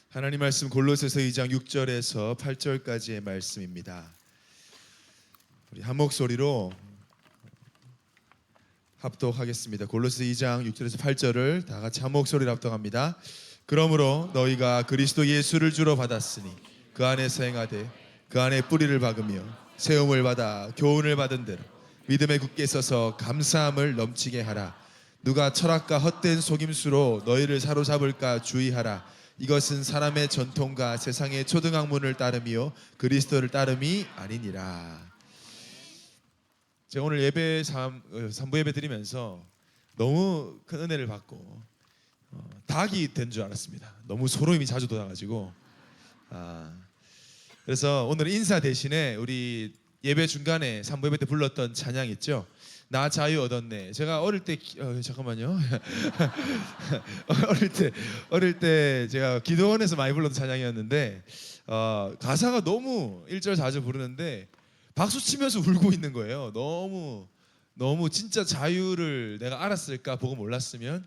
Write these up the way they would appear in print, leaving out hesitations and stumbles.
하나님 말씀 골로새서 2장 6절에서 8절까지의 말씀입니다. 우리 한 목소리로 합독하겠습니다. 골로새 2장 6절에서 8절을 다 같이 한 목소리로 합독합니다. 그러므로 너희가 그리스도 예수를 주로 받았으니 그 안에서 행하되 그 안에 뿌리를 박으며 세움을 받아 교훈을 받은 대로 믿음에 굳게 서서 감사함을 넘치게 하라. 누가 철학과 헛된 속임수로 너희를 사로잡을까 주의하라. 이것은 사람의 전통과 세상의 초등학문을 따름이요 그리스도를 따름이 아니니라. 제가 오늘 예배 3부 예배 드리면서 너무 큰 은혜를 받고 닭이 된 줄 알았습니다. 너무 소름이 자주 돋아가지고 그래서 오늘 인사 대신에 우리 예배 중간에 3부 예배 때 불렀던 찬양 있죠? 나 자유 얻었네. 제가 어릴 때 잠깐만요. 어릴 때 제가 기도원에서 많이 불렀던 찬양이었는데 가사가 너무 1절 4절 부르는데 박수 치면서 울고 있는 거예요. 너무 진짜 자유를 내가 알았을까 보고 몰랐으면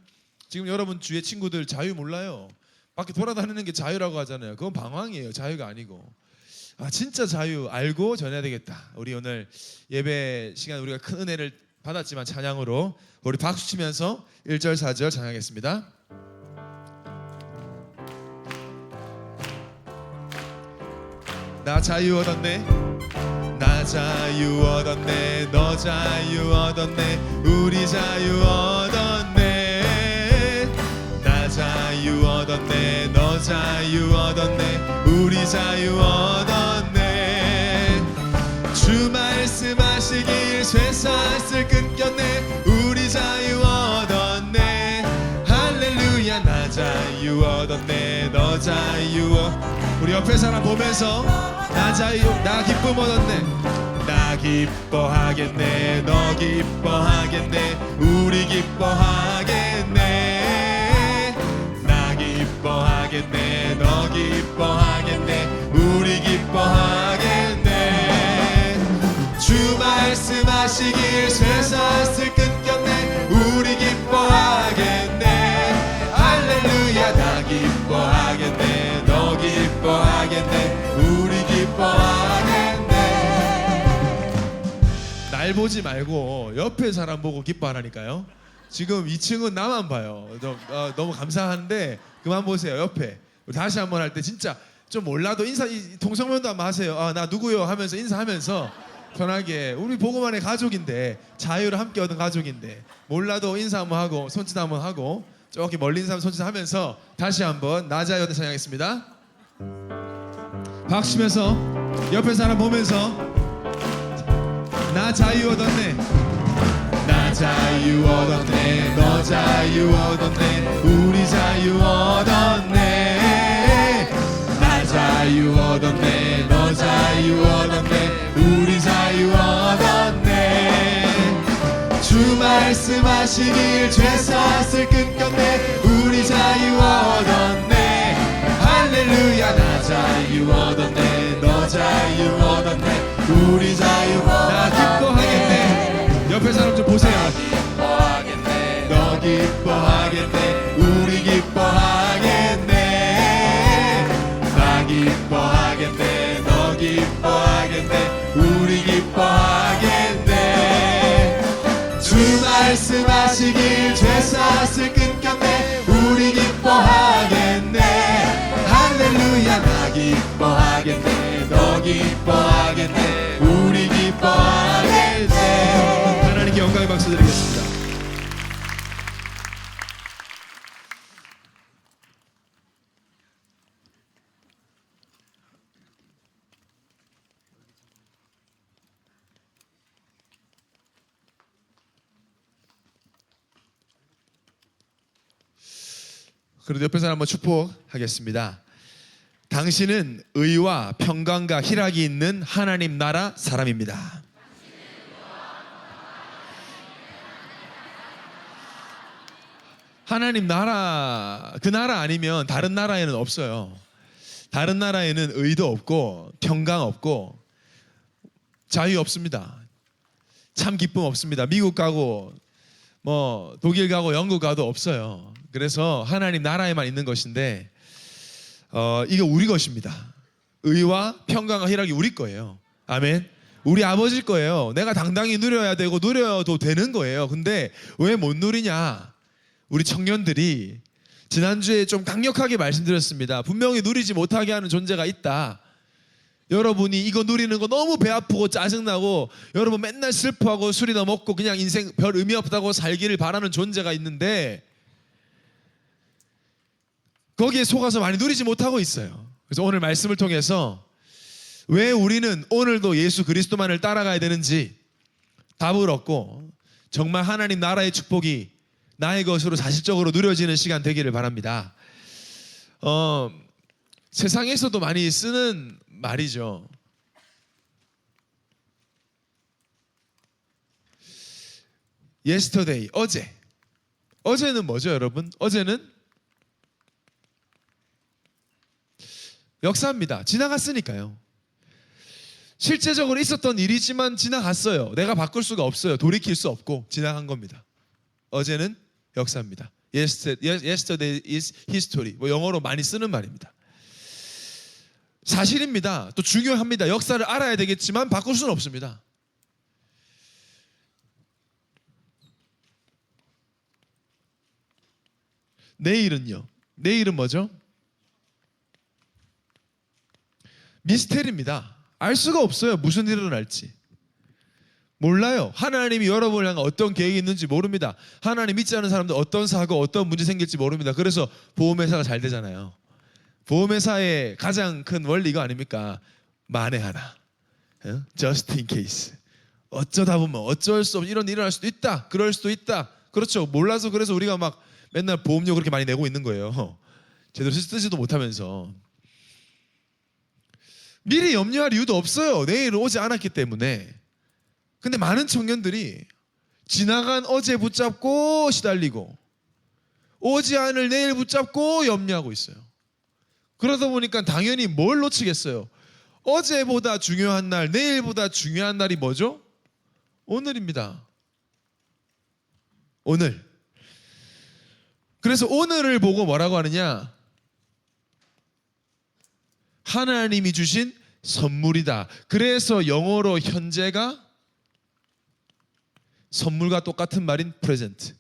지금 여러분 주위의 친구들 자유 몰라요. 밖에 돌아다니는 게 자유라고 하잖아요. 그건 방황이에요. 자유가 아니고. 진짜 자유 알고 전해야 되겠다. 우리 오늘 예배 시간 우리가 큰 은혜를 받았지만 찬양으로 우리 박수 치면서 1절 4절 찬양하겠습니다. 나 자유 얻었네. 나 자유 얻었네. 너 자유 얻었네. 우리 자유 얻었네. 나 자유 얻었네. 너 자유 얻었네. 우리 자유 얻었네. 주 말씀하시길 쇠사슬 끊겼네. 우리 자유 얻었네. 할렐루야. 나 자유 얻었네. 너 자유 우리 옆에 사람 보면서 나 자유 나 기쁨 얻었네. 나 기뻐하겠네. 너 기뻐하겠네. 우리 기뻐하겠네. 나 기뻐하겠네. 너 기뻐하겠네. 우리 기뻐하겠네. 주 말씀하시길 쇠사슬 끊겼네. 우리 기뻐하겠네. 할렐루야. 나 기뻐하겠네. 너 기뻐하겠네. 우리 기뻐하겠네. 날 보지 말고 옆에 사람 보고 기뻐하라니까요. 지금 2층은 나만 봐요. 너무 감사한데 그만 보세요. 옆에 다시 한번 할 때 진짜 좀 몰라도 인사 동성면도 한번 하세요. 나 누구요 하면서 인사하면서 편하게. 우리 보고만의 가족인데 자유를 함께 얻은 가족인데 몰라도 인사 한번 하고 손짓 한번 하고 저기 멀리 있는 사람 손짓 하면서 다시 한번 나 자유 얻은 찬양하겠습니다. 박수 치면서 옆에 사람 보면서 나 자유 얻었네. 나 자유 얻었네. 너 자유 얻었네. 우리 자유 얻었네. 나 자유 얻었네. 너 자유 얻었네. 우리 자유 얻었네. 주 말씀하시길 쇠사슬 끊겼네. 우리 자유 얻었네. 할렐루야. 나 자유 얻었네. 너 자유 얻었네. 우리 자유 나 기뻐하겠네. 옆에 사람 좀 보세요. 기뻐하겠네. 너 기뻐하겠네. 우리 기뻐하겠네. 나 기뻐하겠네. 너 기뻐하겠네. 우리 기뻐하겠네. 주 말씀하시길 쇠사슬 끊겼네. 우리 기뻐하겠네. 할렐루야. 나 기뻐하겠네. 너 기뻐하겠네. 우리 기뻐하겠네. 하나님께 영광의 박수 드리겠습니다. 그래도 옆에 사람 한번 축복하겠습니다. 당신은 의와 평강과 희락이 있는 하나님 나라 사람입니다. 하나님 나라, 그 나라 아니면 다른 나라에는 없어요. 다른 나라에는 의도 없고 평강 없고 자유 없습니다. 참 기쁨 없습니다. 미국 가고 독일 가고 영국 가도 없어요. 그래서 하나님 나라에만 있는 것인데 이거 우리 것입니다. 의와 평강과 희락이 우리 거예요. 아멘. 우리 아버지일 거예요. 내가 당당히 누려야 되고 누려도 되는 거예요. 근데 왜 못 누리냐? 우리 청년들이 지난주에 좀 강력하게 말씀드렸습니다. 분명히 누리지 못하게 하는 존재가 있다. 여러분이 이거 누리는 거 너무 배 아프고 짜증나고 여러분 맨날 슬퍼하고 술이나 먹고 그냥 인생 별 의미 없다고 살기를 바라는 존재가 있는데 거기에 속아서 많이 누리지 못하고 있어요. 그래서 오늘 말씀을 통해서 왜 우리는 오늘도 예수 그리스도만을 따라가야 되는지 답을 얻고 정말 하나님 나라의 축복이 나의 것으로 사실적으로 누려지는 시간 되기를 바랍니다. 세상에서도 많이 쓰는 말이죠. yesterday, 어제. 어제는 뭐죠, 여러분? 어제는 역사입니다. 지나갔으니까요. 실제적으로 있었던 일이지만 지나갔어요. 내가 바꿀 수가 없어요. 돌이킬 수 없고 지나간 겁니다. 어제는 역사입니다. Yesterday is history. 뭐 영어로 많이 쓰는 말입니다. 사실입니다. 또 중요합니다. 역사를 알아야 되겠지만 바꿀 수는 없습니다. 내일은요? 내일은 뭐죠? 미스테리입니다. 알 수가 없어요. 무슨 일이 일어날지. 몰라요. 하나님이 여러분을 향한 어떤 계획이 있는지 모릅니다. 하나님 믿지 않는 사람들 어떤 사고, 어떤 문제 생길지 모릅니다. 그래서 보험회사가 잘 되잖아요. 보험회사의 가장 큰 원리 이거 아닙니까? 만에 하나. Just in case. 어쩌다 보면 어쩔 수 없이 이런 일이 일어날 수도 있다. 그럴 수도 있다. 그렇죠. 몰라서 그래서 우리가 막 맨날 보험료 그렇게 많이 내고 있는 거예요. 제대로 쓰지도 못하면서. 미리 염려할 이유도 없어요. 내일은 오지 않았기 때문에. 근데 많은 청년들이 지나간 어제 붙잡고 시달리고 오지 않을 내일 붙잡고 염려하고 있어요. 그러다 보니까 당연히 뭘 놓치겠어요? 어제보다 중요한 날, 내일보다 중요한 날이 뭐죠? 오늘입니다. 오늘. 그래서 오늘을 보고 뭐라고 하느냐? 하나님이 주신 선물이다. 그래서 영어로 현재가 선물과 똑같은 말인 present.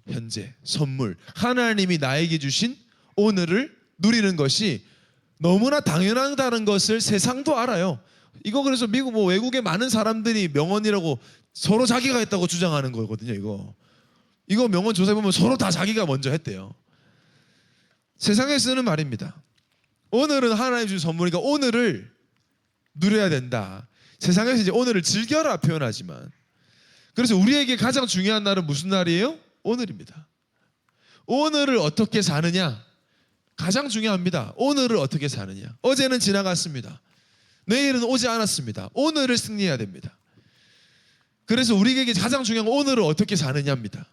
현재, 선물. 하나님이 나에게 주신 오늘을 누리는 것이 너무나 당연하다는 것을 세상도 알아요. 이거 그래서 미국 뭐 외국의 많은 사람들이 명언이라고 서로 자기가 했다고 주장하는 거거든요. 이거 명언 조사해 보면 서로 다 자기가 먼저 했대요. 세상에 쓰는 말입니다. 오늘은 하나님 주신 선물이니까 오늘을 누려야 된다. 세상에서 이제 오늘을 즐겨라 표현하지만 그래서 우리에게 가장 중요한 날은 무슨 날이에요? 오늘입니다. 오늘을 어떻게 사느냐? 가장 중요합니다. 오늘을 어떻게 사느냐? 어제는 지나갔습니다. 내일은 오지 않았습니다. 오늘을 승리해야 됩니다. 그래서 우리에게 가장 중요한 건 오늘을 어떻게 사느냐입니다.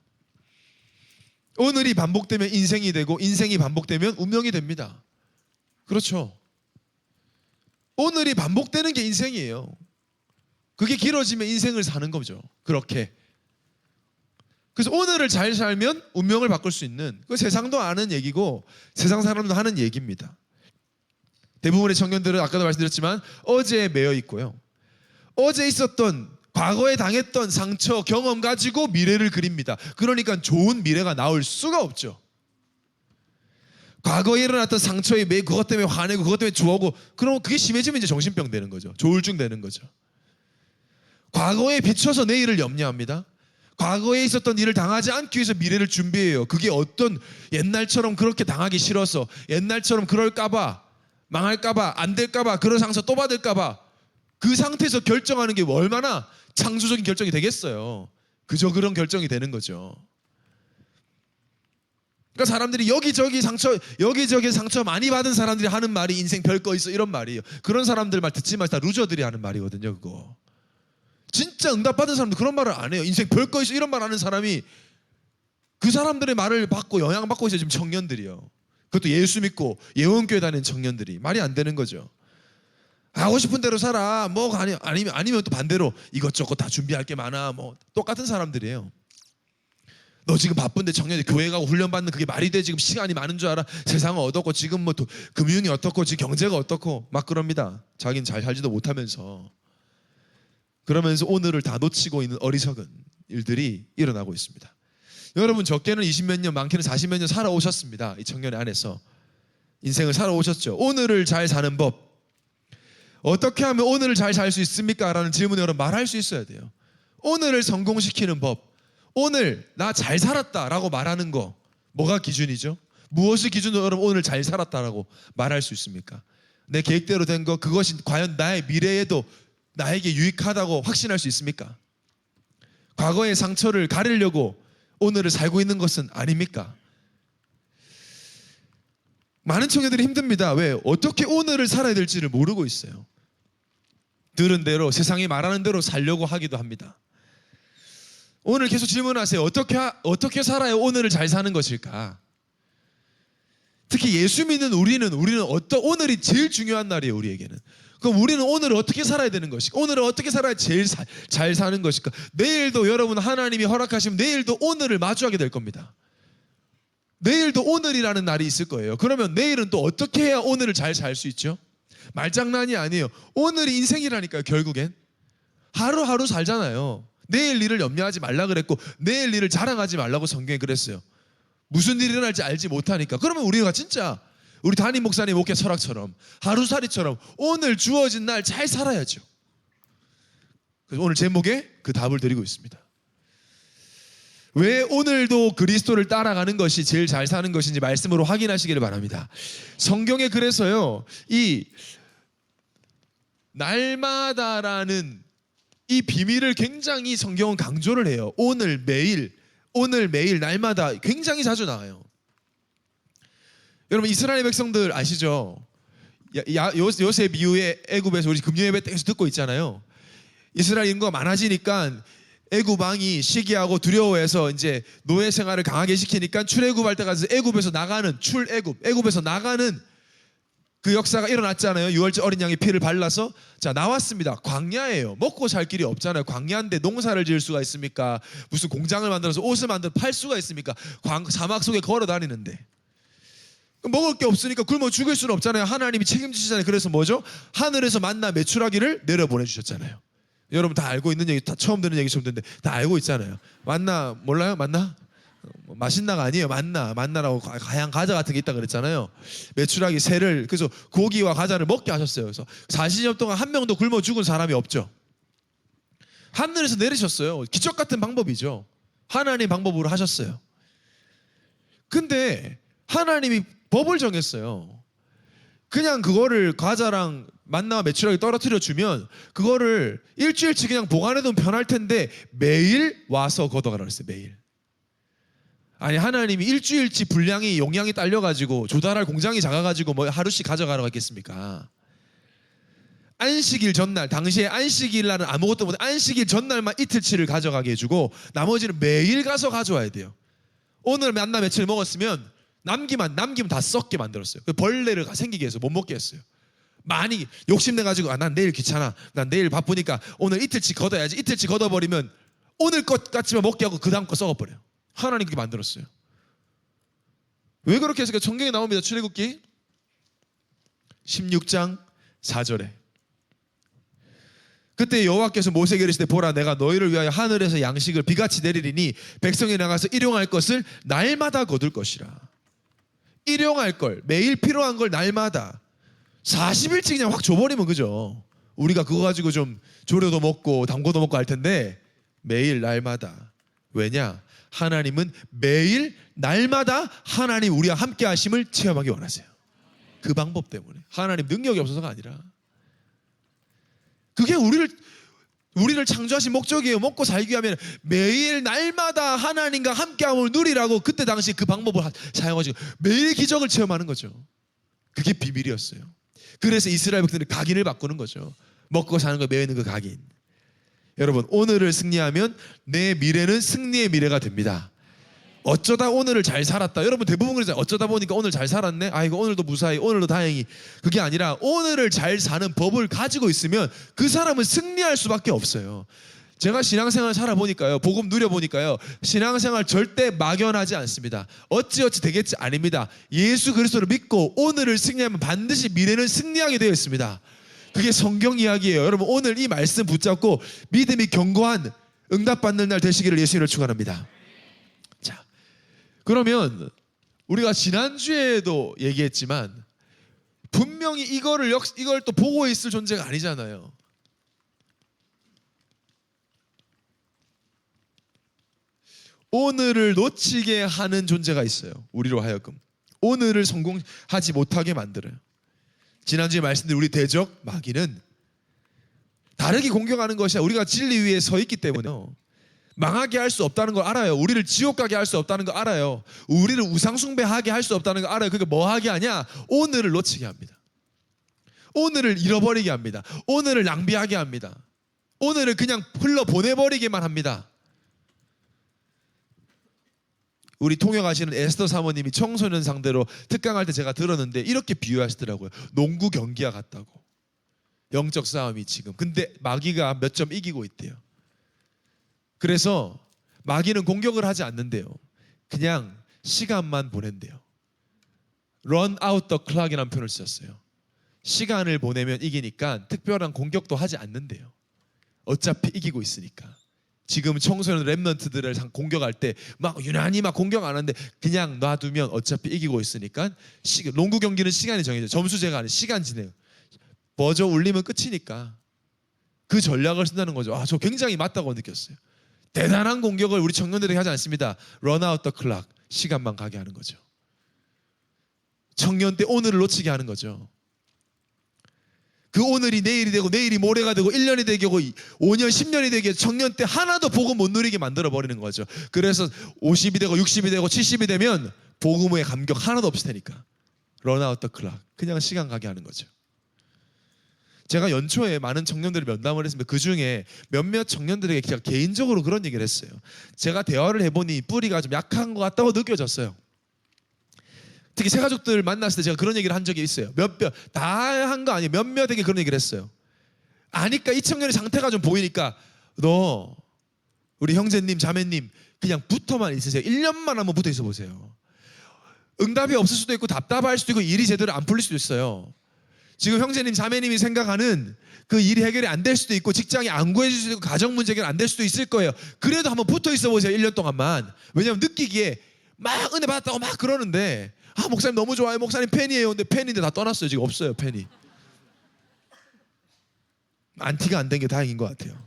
오늘이 반복되면 인생이 되고 인생이 반복되면 운명이 됩니다. 그렇죠. 오늘이 반복되는 게 인생이에요. 그게 길어지면 인생을 사는 거죠. 그렇게. 그래서 오늘을 잘 살면 운명을 바꿀 수 있는 그 세상도 아는 얘기고 세상 사람도 하는 얘기입니다. 대부분의 청년들은 아까도 말씀드렸지만 어제에 매여 있고요. 어제 있었던 과거에 당했던 상처, 경험 가지고 미래를 그립니다. 그러니까 좋은 미래가 나올 수가 없죠. 과거에 일어났던 상처에 매 그것 때문에 화내고 그것 때문에 좋아하고 그러면 그게 심해지면 이제 정신병 되는 거죠. 조울증 되는 거죠. 과거에 비춰서 내일을 염려합니다. 과거에 있었던 일을 당하지 않기 위해서 미래를 준비해요. 그게 어떤 옛날처럼 그렇게 당하기 싫어서 옛날처럼 그럴까봐 망할까봐 안 될까봐 그런 상처 또 받을까봐 그 상태에서 결정하는 게 얼마나 창조적인 결정이 되겠어요. 그저 그런 결정이 되는 거죠. 그러니까 사람들이 여기저기 상처 많이 받은 사람들이 하는 말이 인생 별거 있어 이런 말이에요. 그런 사람들 말 듣지 마시다. 루저들이 하는 말이거든요. 그거. 진짜 응답받은 사람들 그런 말을 안 해요. 인생 별거 있어 이런 말 하는 사람이 그 사람들의 말을 받고 영향받고 있어요. 지금 청년들이요. 그것도 예수 믿고 예원교회 다니는 청년들이 말이 안 되는 거죠. 하고 싶은 대로 살아. 뭐 아니면 또 반대로 이것저것 다 준비할 게 많아. 뭐 똑같은 사람들이에요. 너 지금 바쁜데 청년이 교회 가고 훈련 받는 그게 말이 돼? 지금 시간이 많은 줄 알아? 세상은 어떻고 지금 뭐 금융이 어떻고 지금 경제가 어떻고 막 그럽니다. 자기는 잘 살지도 못하면서. 그러면서 오늘을 다 놓치고 있는 어리석은 일들이 일어나고 있습니다. 여러분 적게는 20몇 년, 많게는 40몇 년 살아오셨습니다. 이 청년의 안에서 인생을 살아오셨죠. 오늘을 잘 사는 법, 어떻게 하면 오늘을 잘 살 수 있습니까? 라는 질문에 여러분 말할 수 있어야 돼요. 오늘을 성공시키는 법, 오늘 나 잘 살았다라고 말하는 거 뭐가 기준이죠? 무엇을 기준으로 여러분 오늘 잘 살았다라고 말할 수 있습니까? 내 계획대로 된 거, 그것이 과연 나의 미래에도 나에게 유익하다고 확신할 수 있습니까? 과거의 상처를 가리려고 오늘을 살고 있는 것은 아닙니까? 많은 청년들이 힘듭니다. 왜? 어떻게 오늘을 살아야 될지를 모르고 있어요. 들은 대로, 세상이 말하는 대로 살려고 하기도 합니다. 오늘 계속 질문하세요. 어떻게 살아야 오늘을 잘 사는 것일까? 특히 예수 믿는 우리는 오늘이 제일 중요한 날이에요. 우리에게는. 그럼 우리는 오늘을 어떻게 살아야 되는 것일까? 오늘을 어떻게 살아야 제일 잘 사는 것일까? 내일도 여러분 하나님이 허락하시면 내일도 오늘을 마주하게 될 겁니다. 내일도 오늘이라는 날이 있을 거예요. 그러면 내일은 또 어떻게 해야 오늘을 잘 살 수 있죠? 말장난이 아니에요. 오늘이 인생이라니까요. 결국엔 하루하루 살잖아요. 내일 일을 염려하지 말라 그랬고 내일 일을 자랑하지 말라고 성경에 그랬어요. 무슨 일이 일어날지 알지 못하니까. 그러면 우리가 진짜 우리 담임 목사님 목회 철학처럼 하루살이처럼 오늘 주어진 날 잘 살아야죠. 그래서 오늘 제목에 그 답을 드리고 있습니다. 왜 오늘도 그리스도를 따라가는 것이 제일 잘 사는 것인지 말씀으로 확인하시기를 바랍니다. 성경에 그래서요, 이 날마다라는 이 비밀을 굉장히 성경은 강조를 해요. 오늘 매일, 날마다 굉장히 자주 나와요. 여러분 이스라엘 백성들 아시죠? 요셉 이후에 애굽에서 우리 금요예배 때 계속 듣고 있잖아요. 이스라엘 인구가 많아지니까 애굽 왕이 시기하고 두려워해서 이제 노예 생활을 강하게 시키니까 출애굽할 때 가서 애굽에서 나가는 애굽에서 나가는 그 역사가 일어났잖아요. 유월절 어린 양의 피를 발라서 자 나왔습니다. 광야예요. 먹고 살 길이 없잖아요. 광야인데 농사를 지을 수가 있습니까? 무슨 공장을 만들어서 옷을 만들어 팔 수가 있습니까? 사막 속에 걸어 다니는데 먹을 게 없으니까 굶어 죽을 수는 없잖아요. 하나님이 책임지시잖아요. 그래서 뭐죠? 하늘에서 만나 메추라기를 내려보내주셨잖아요. 여러분 다 알고 있는 얘기, 다 처음 듣는 얘기처럼 듣는데 다 알고 있잖아요. 만나 몰라요? 만나? 맛있나가 아니에요. 만나라고 하얀 과자 같은 게 있다 그랬잖아요. 메추라기 새를, 그래서 고기와 과자를 먹게 하셨어요. 그래서 40년 동안 한 명도 굶어 죽은 사람이 없죠. 하늘에서 내리셨어요. 기적 같은 방법이죠. 하나님 방법으로 하셨어요. 근데 하나님이 법을 정했어요. 그냥 그거를 과자랑 만나와 메추라기 떨어뜨려 주면 그거를 일주일치 그냥 보관해두면 편할 텐데 매일 와서 걷어가라 그랬어요. 매일. 아니 하나님이 일주일치 분량이 용량이 딸려가지고 조달할 공장이 작아가지고 뭐 하루씩 가져가라고 했겠습니까? 안식일 전날, 당시에 안식일 날은 아무것도 못해 안식일 전날만 이틀치를 가져가게 해주고 나머지는 매일 가서 가져와야 돼요. 오늘 만나 며칠 먹었으면 남기면 다 썩게 만들었어요. 벌레를 생기게 해서 못 먹게 했어요. 많이 욕심내가지고 난 내일 귀찮아, 난 내일 바쁘니까 오늘 이틀치 걷어야지. 이틀치 걷어버리면 오늘 것 같지만 먹게 하고 그 다음 거 썩어버려요. 하나님 그렇게 만들었어요. 왜 그렇게 했을까? 성경에 나옵니다. 출애굽기 16장 4절에 그때 여호와께서 모세에게 이르시되 보라 내가 너희를 위하여 하늘에서 양식을 비같이 내리리니 백성이 나가서 일용할 것을 날마다 거둘 것이라. 일용할 걸, 매일 필요한 걸 날마다 40일치 그냥 확 줘버리면 그죠? 우리가 그거 가지고 좀 조려도 먹고 담궈도 먹고 할 텐데 매일 날마다. 왜냐? 하나님은 매일 날마다 하나님 우리와 함께 하심을 체험하기 원하세요. 그 방법 때문에. 하나님 능력이 없어서가 아니라 그게 우리를 창조하신 목적이에요. 먹고 살기 위하면 매일 날마다 하나님과 함께함을 누리라고 그때 당시 그 방법을 사용하시고 매일 기적을 체험하는 거죠. 그게 비밀이었어요. 그래서 이스라엘 백성들이 각인을 바꾸는 거죠. 먹고 사는 거 매여 있는 그 각인. 여러분 오늘을 승리하면 내 미래는 승리의 미래가 됩니다. 어쩌다 오늘을 잘 살았다. 여러분 대부분 그러잖아요. 어쩌다 보니까 오늘 잘 살았네. 아이고 오늘도 무사히, 오늘도 다행히. 그게 아니라 오늘을 잘 사는 법을 가지고 있으면 그 사람은 승리할 수밖에 없어요. 제가 신앙생활 살아보니까요, 복음 누려보니까요, 신앙생활 절대 막연하지 않습니다. 어찌어찌 되겠지 아닙니다. 예수 그리스도를 믿고 오늘을 승리하면 반드시 미래는 승리하게 되어 있습니다. 그게 성경 이야기예요. 여러분, 오늘 이 말씀 붙잡고 믿음이 견고한 응답받는 날 되시기를 예수님을 축원합니다. 자, 그러면 우리가 지난주에도 얘기했지만 분명히 이걸 또 보고 있을 존재가 아니잖아요. 오늘을 놓치게 하는 존재가 있어요. 우리로 하여금 오늘을 성공하지 못하게 만들어요. 지난주에 말씀드린 우리 대적 마귀는 다르게 공격하는 것이 우리가 진리 위에 서 있기 때문에요, 망하게 할 수 없다는 걸 알아요. 우리를 지옥 가게 할 수 없다는 걸 알아요. 우리를 우상 숭배하게 할 수 없다는 걸 알아요. 그러니까 뭐 하게 하냐? 오늘을 놓치게 합니다. 오늘을 잃어버리게 합니다. 오늘을 낭비하게 합니다. 오늘을 그냥 흘러보내버리게만 합니다. 우리 통역하시는 에스더 사모님이 청소년 상대로 특강할 때 제가 들었는데 이렇게 비유하시더라고요. 농구 경기와 같다고. 영적 싸움이 지금. 근데 마귀가 몇 점 이기고 있대요. 그래서 마귀는 공격을 하지 않는데요, 그냥 시간만 보낸대요. Run out the clock이라는 표현을 썼어요. 시간을 보내면 이기니까 특별한 공격도 하지 않는데요. 어차피 이기고 있으니까. 지금 청소년 랩런트들을 공격할 때 막 유난히 막 공격 안 하는데 그냥 놔두면 어차피 이기고 있으니까. 농구 경기는 시간이 정해져. 점수제가 아니라 시간 진행. 버저 울리면 끝이니까 그 전략을 쓴다는 거죠. 저 굉장히 맞다고 느꼈어요. 대단한 공격을 우리 청년들에게 하지 않습니다. Run out the clock. 시간만 가게 하는 거죠. 청년 때 오늘을 놓치게 하는 거죠. 그 오늘이 내일이 되고 내일이 모레가 되고 1년이 되고 5년 10년이 되게 청년 때 하나도 복음 못 누리게 만들어버리는 거죠. 그래서 50이 되고 60이 되고 70이 되면 복음의 감격 하나도 없을 테니까 Run out the clock. 그냥 시간 가게 하는 거죠. 제가 연초에 많은 청년들을 면담을 했습니다. 그중에 몇몇 청년들에게 제가 개인적으로 그런 얘기를 했어요. 제가 대화를 해보니 뿌리가 좀 약한 것 같다고 느껴졌어요. 특히 새가족들 만났을 때 제가 그런 얘기를 한 적이 있어요. 다 한 거 아니에요. 몇몇에게 그런 얘기를 했어요. 아니까 이 청년의 상태가 좀 보이니까 너 우리 형제님 자매님 그냥 붙어만 있으세요. 1년만 한번 붙어 있어 보세요. 응답이 없을 수도 있고 답답할 수도 있고 일이 제대로 안 풀릴 수도 있어요. 지금 형제님 자매님이 생각하는 그 일이 해결이 안 될 수도 있고 직장이 안 구해질 수도 있고 가정 문제 해결 안 될 수도 있을 거예요. 그래도 한번 붙어 있어 보세요. 1년 동안만. 왜냐하면 느끼기에 막 은혜 받았다고 막 그러는데 목사님 너무 좋아요. 목사님 팬이에요. 근데 팬인데 다 떠났어요. 지금 없어요. 팬이. 안티가 안 된 게 다행인 것 같아요.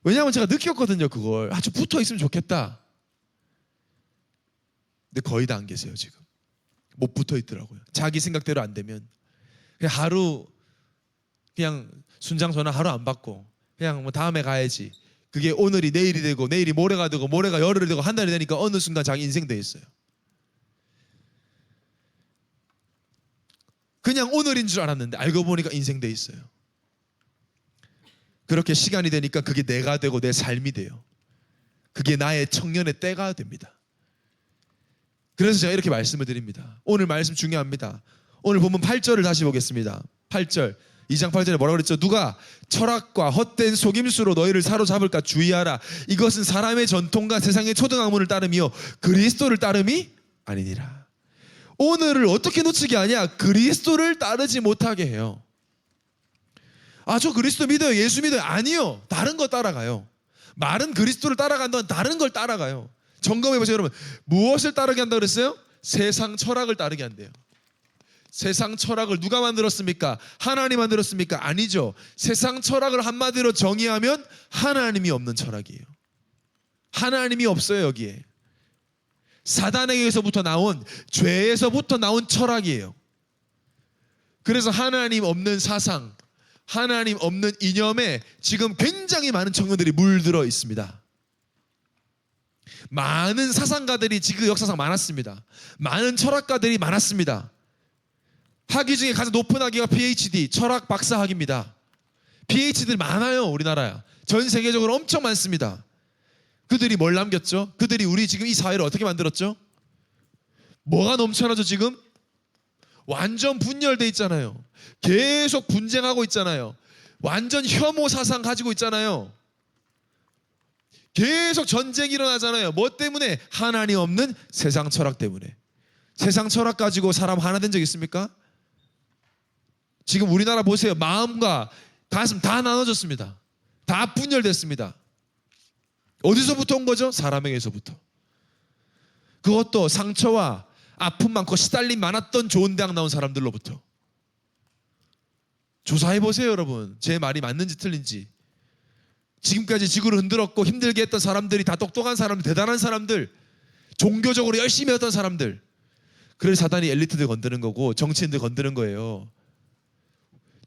왜냐하면 제가 느꼈거든요. 그걸. 좀 붙어 있으면 좋겠다. 근데 거의 다 안 계세요. 지금. 못 붙어 있더라고요. 자기 생각대로 안 되면 그냥 하루 그냥 순장 전화 하루 안 받고 그냥 뭐 다음에 가야지. 그게 오늘이 내일이 되고 내일이 모레가 되고 모레가 열흘이 되고 한 달이 되니까 어느 순간 자기 인생 돼 있어요. 그냥 오늘인 줄 알았는데 알고 보니까 인생 돼 있어요. 그렇게 시간이 되니까 그게 내가 되고 내 삶이 돼요. 그게 나의 청년의 때가 됩니다. 그래서 제가 이렇게 말씀을 드립니다. 오늘 말씀 중요합니다. 오늘 보면 8절을 다시 보겠습니다. 8절 2장 8절에 뭐라고 그랬죠? 누가 철학과 헛된 속임수로 너희를 사로잡을까 주의하라. 이것은 사람의 전통과 세상의 초등학문을 따름이요 그리스도를 따름이 아니니라. 오늘을 어떻게 놓치게 하냐? 그리스도를 따르지 못하게 해요. 저 그리스도 믿어요. 예수 믿어요. 아니요. 다른 거 따라가요. 말은 그리스도를 따라간다는 다른 걸 따라가요. 점검해보세요. 여러분. 무엇을 따르게 한다고 그랬어요? 세상 철학을 따르게 한대요. 세상 철학을 누가 만들었습니까? 하나님 만들었습니까? 아니죠. 세상 철학을 한마디로 정의하면 하나님이 없는 철학이에요. 하나님이 없어요. 여기에. 사단에게서부터 나온 죄에서부터 나온 철학이에요. 그래서 하나님 없는 사상, 하나님 없는 이념에 지금 굉장히 많은 청년들이 물들어 있습니다. 많은 사상가들이 지금 역사상 많았습니다. 많은 철학가들이 많았습니다. 학위 중에 가장 높은 학위가 PhD, 철학 박사 학위입니다. PhD들 많아요. 우리나라야. 전 세계적으로 엄청 많습니다. 그들이 뭘 남겼죠? 그들이 우리 지금 이 사회를 어떻게 만들었죠? 뭐가 넘쳐나죠 지금? 완전 분열돼 있잖아요. 계속 분쟁하고 있잖아요. 완전 혐오 사상 가지고 있잖아요. 계속 전쟁이 일어나잖아요. 뭐 때문에? 하나님 없는 세상 철학 때문에. 세상 철학 가지고 사람 하나 된 적 있습니까? 지금 우리나라 보세요. 마음과 가슴 다 나눠졌습니다. 다 분열됐습니다. 어디서부터 온 거죠? 사람에게서부터. 그것도 상처와 아픔 많고 시달림 많았던 좋은 대학 나온 사람들로부터. 조사해 보세요, 여러분. 제 말이 맞는지 틀린지. 지금까지 지구를 흔들었고 힘들게 했던 사람들이 다 똑똑한 사람들, 대단한 사람들, 종교적으로 열심히 했던 사람들. 그래서 사단이 엘리트들 건드는 거고 정치인들 건드는 거예요.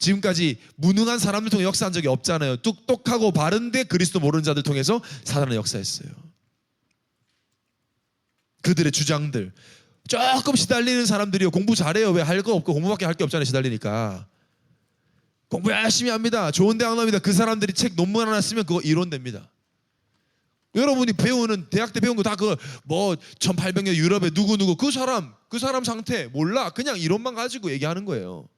지금까지 무능한 사람들 통해 역사한 적이 없잖아요. 똑똑하고 바른데 그리스도 모르는 자들 통해서 사단은 역사했어요. 그들의 주장들. 조금 시달리는 사람들이요. 공부 잘해요. 왜 할 거 없고 공부밖에 할 게 없잖아요. 시달리니까. 공부 열심히 합니다. 좋은 대학 나옵니다. 그 사람들이 책 논문 하나 쓰면 그거 이론됩니다. 여러분이 배우는 대학 때 배운 거 다 그 뭐 1800년 유럽에 누구 그 사람 상태 몰라. 그냥 이론만 가지고 얘기하는 거예요.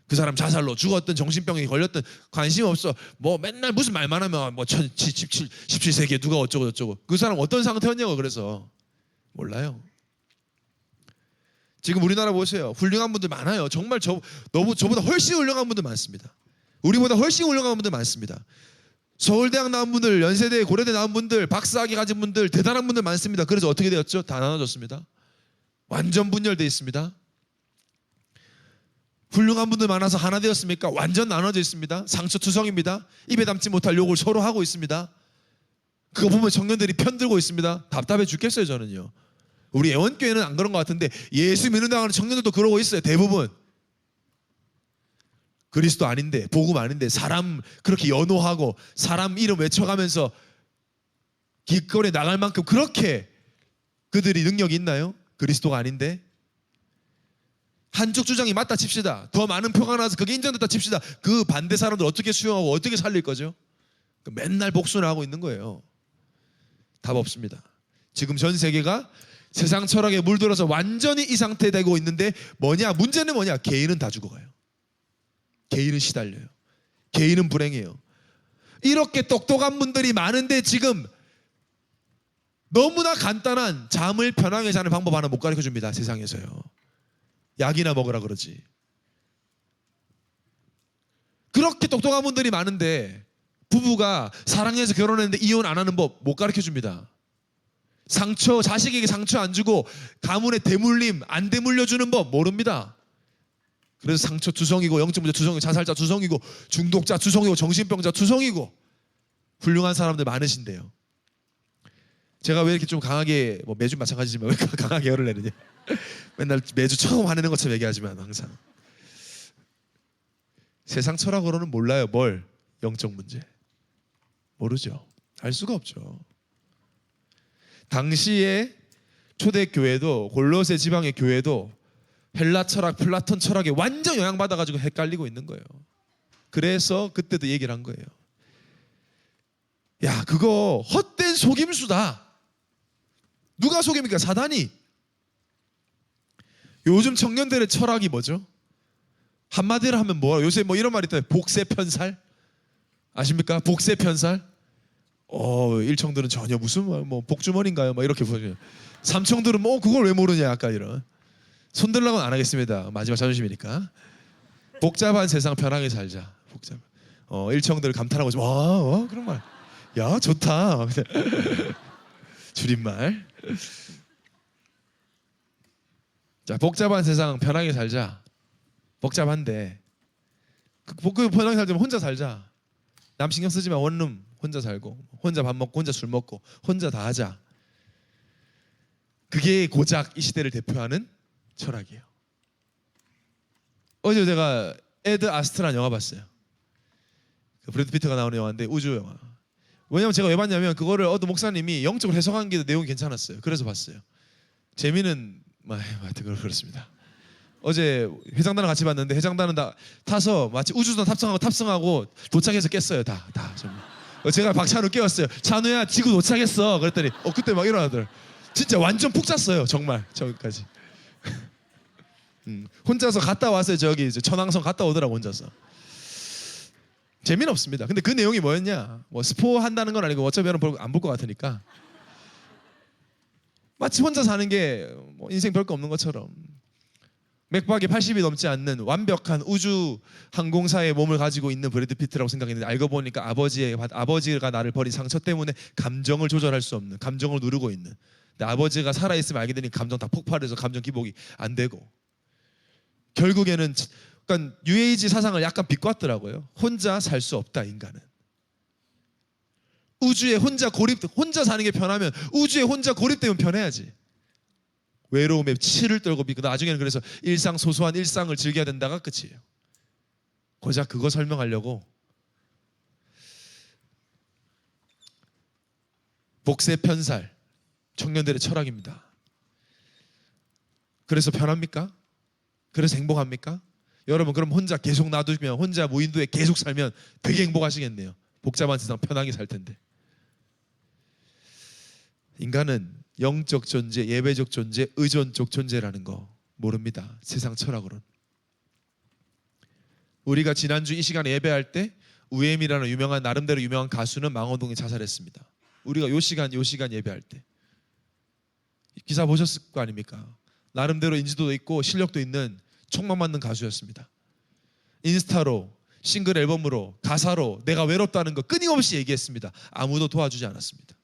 그 사람 자살로 죽었던 정신병에 걸렸던 관심 없어. 뭐 맨날 무슨 말만 하면 뭐 17세기에 누가 어쩌고 저쩌고. 그 사람 어떤 상태였냐고. 그래서 몰라요. 지금 우리나라 보세요. 훌륭한 분들 많아요. 정말 저보다 훨씬 훌륭한 분들 많습니다. 우리보다 훨씬 훌륭한 분들 많습니다. 서울대학 나온 분들, 연세대, 고려대 나온 분들, 박사학위 가진 분들, 대단한 분들 많습니다. 그래서 어떻게 되었죠? 다 나눠졌습니다. 완전 분열되어 있습니다. 훌륭한 분들 많아서 하나 되었습니까? 완전 나눠져 있습니다. 상처투성입니다. 입에 담지 못할 욕을 서로 하고 있습니다. 그거 보면 청년들이 편들고 있습니다. 답답해 죽겠어요, 저는요. 우리 애원교회는 안 그런 것 같은데 예수 믿는다고 하는 청년들도 그러고 있어요. 대부분. 그리스도 아닌데, 복음 아닌데 사람 그렇게 연호하고 사람 이름 외쳐가면서 길거리에 나갈 만큼 그렇게 그들이 능력이 있나요? 그리스도가 아닌데. 한쪽 주장이 맞다 칩시다. 더 많은 표가 나와서 그게 인정됐다 칩시다. 그 반대 사람들 어떻게 수용하고 어떻게 살릴 거죠? 맨날 복수를 하고 있는 거예요. 답 없습니다. 지금 전 세계가 세상 철학에 물들어서 완전히 이 상태에 되고 있는데 뭐냐? 문제는 뭐냐? 개인은 다 죽어가요. 개인은 시달려요. 개인은 불행해요. 이렇게 똑똑한 분들이 많은데 지금 너무나 간단한 잠을 편하게 자는 방법 하나 못 가르쳐 줍니다. 세상에서요. 약이나 먹으라 그러지. 그렇게 똑똑한 분들이 많은데 부부가 사랑해서 결혼했는데 이혼 안 하는 법 못 가르쳐 줍니다. 상처, 자식에게 상처 안 주고 가문의 대물림 안 대물려 주는 법 모릅니다. 그래서 상처 투성이고 영적 문제 투성이고 자살자 투성이고 중독자 투성이고 정신병자 투성이고 훌륭한 사람들 많으신데요. 제가 왜 이렇게 좀 강하게 뭐 매주 마찬가지지만 왜 강하게 열을 내느냐. 맨날 매주 처음 화내는 것처럼 얘기하지만 항상 세상 철학으로는 몰라요. 뭘? 영적 문제 모르죠. 알 수가 없죠. 당시에 초대교회도 골로새 지방의 교회도 헬라 철학, 플라톤 철학에 완전 영향받아가지고 헷갈리고 있는 거예요. 그래서 그때도 얘기를 한 거예요. 야, 그거 헛된 속임수다. 누가 속입니까? 사단이. 요즘 청년들의 철학이 뭐죠? 한마디로 하면 뭐 요새 뭐 이런 말이 있잖아요. 복세편살 아십니까? 복세편살. 일청들은 전혀 무슨 뭐 복주머니인가요? 막 이렇게 보죠. 삼청들은 뭐 그걸 왜 모르냐? 약간 이런. 손들라고는 안 하겠습니다. 마지막 자존심이니까. 복잡한 세상 편하게 살자. 복잡. 일청들 감탄하고 있으면 그런 말. 야 좋다. 줄임말. 자, 복잡한 세상 편하게 살자. 복잡한데 그 편하게 살자면 혼자 살자. 남 신경 쓰지 마. 원룸 혼자 살고 혼자 밥 먹고 혼자 술 먹고 혼자 다 하자. 그게 고작 이 시대를 대표하는 철학이에요. 어제 제가 에드 아스트라는 영화 봤어요. 그 브래드 피트가 나오는 영화인데 우주 영화. 왜냐면 제가 왜 봤냐면 그거를 어떤 목사님이 영적으로 해석한 게 내용이 괜찮았어요. 그래서 봤어요. 재미는 하여튼 그렇습니다. 어제 해장단을 같이 봤는데 해장단은 다 타서 마치 우주선 탑승하고 도착해서 깼어요. 다 정말. 제가 박찬우 깨웠어요. 찬우야 지구 도착했어. 그랬더니 그때 막 일어나더라고요. 진짜 완전 푹 잤어요. 정말 저기까지. 혼자서 갔다 왔어요. 저기 천왕성 갔다 오더라고 혼자서. 재미는 없습니다. 근데 그 내용이 뭐였냐? 뭐 스포 한다는 건 아니고 어차피 여러분 안 볼 것 같으니까 마치 혼자 사는 게 뭐 인생 별거 없는 것처럼 맥박이 80이 넘지 않는 완벽한 우주 항공사의 몸을 가지고 있는 브래드 피트라고 생각했는데 알고 보니까 아버지가 나를 버린 상처 때문에 감정을 조절할 수 없는, 감정을 누르고 있는. 근데 아버지가 살아있으면 알게 되니 감정 다 폭발해서 감정 기복이 안 되고 결국에는 그러니까 UAG 사상을 약간 비꼬았더라고요. 혼자 살 수 없다 인간은. 우주에 혼자 사는 게 편하면 우주에 혼자 고립되면 편해야지. 외로움에 치를 떨고 비고 나중에는 그래서 소소한 일상을 즐겨야 된다가 끝이에요. 고작 그거 설명하려고 복세 편살 청년들의 철학입니다. 그래서 편합니까? 그래서 행복합니까? 여러분 그럼 혼자 계속 놔두면 혼자 무인도에 계속 살면 되게 행복하시겠네요. 복잡한 세상 편하게 살 텐데. 인간은 영적 존재, 예배적 존재, 의존적 존재라는 거 모릅니다. 세상 철학으로는. 우리가 지난주 이 시간에 예배할 때 우엠이라는 나름대로 유명한 가수는 망원동에 자살했습니다. 우리가 요 시간 예배할 때 기사 보셨을 거 아닙니까? 나름대로 인지도도 있고 실력도 있는 촉망 맞는 가수였습니다. 인스타로 싱글 앨범으로 가사로 내가 외롭다는 거 끊임없이 얘기했습니다. 아무도 도와주지 않았습니다.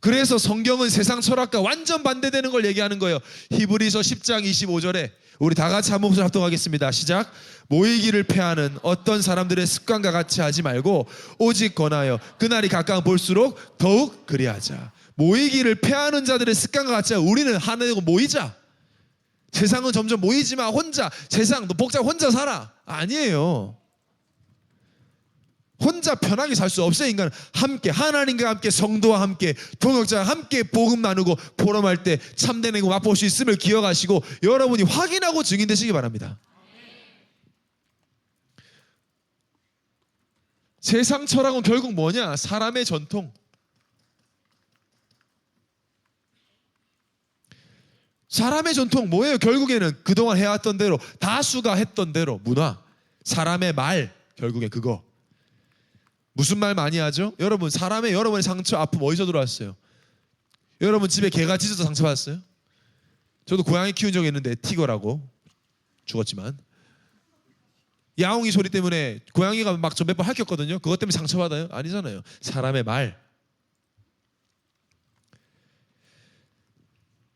그래서 성경은 세상 철학과 완전 반대되는 걸 얘기하는 거예요. 히브리서 10장 25절에 우리 다 같이 한 목소리 합동하겠습니다. 시작. 모이기를 패하는 어떤 사람들의 습관과 같이 하지 말고 오직 권하여 그날이 가까워 볼수록 더욱 그리하자. 모이기를 패하는 자들의 습관과 같이 우리는 하나 되고 모이자. 세상은 점점 모이지만 혼자 세상 너 복잡 혼자 살아. 아니에요. 혼자 편하게 살 수 없어요. 인간은 함께 하나님과 함께 성도와 함께 동역자와 함께 복음 나누고 포럼할 때 참된 행복 맛볼 수 있음을 기억하시고 여러분이 확인하고 증인되시기 바랍니다. 세상 철학은 결국 뭐냐? 사람의 전통. 사람의 전통 뭐예요? 결국에는 그동안 해왔던 대로 다수가 했던 대로 문화, 사람의 말, 결국에 그거. 무슨 말 많이 하죠? 여러분 여러분의 상처 아픔 어디서 들어왔어요? 여러분 집에 개가 짖어서 상처받았어요? 저도 고양이 키운 적이 있는데 티거라고 죽었지만 야옹이 소리 때문에 고양이가 막 저 몇 번 핥혔거든요. 그것 때문에 상처받아요? 아니잖아요. 사람의 말.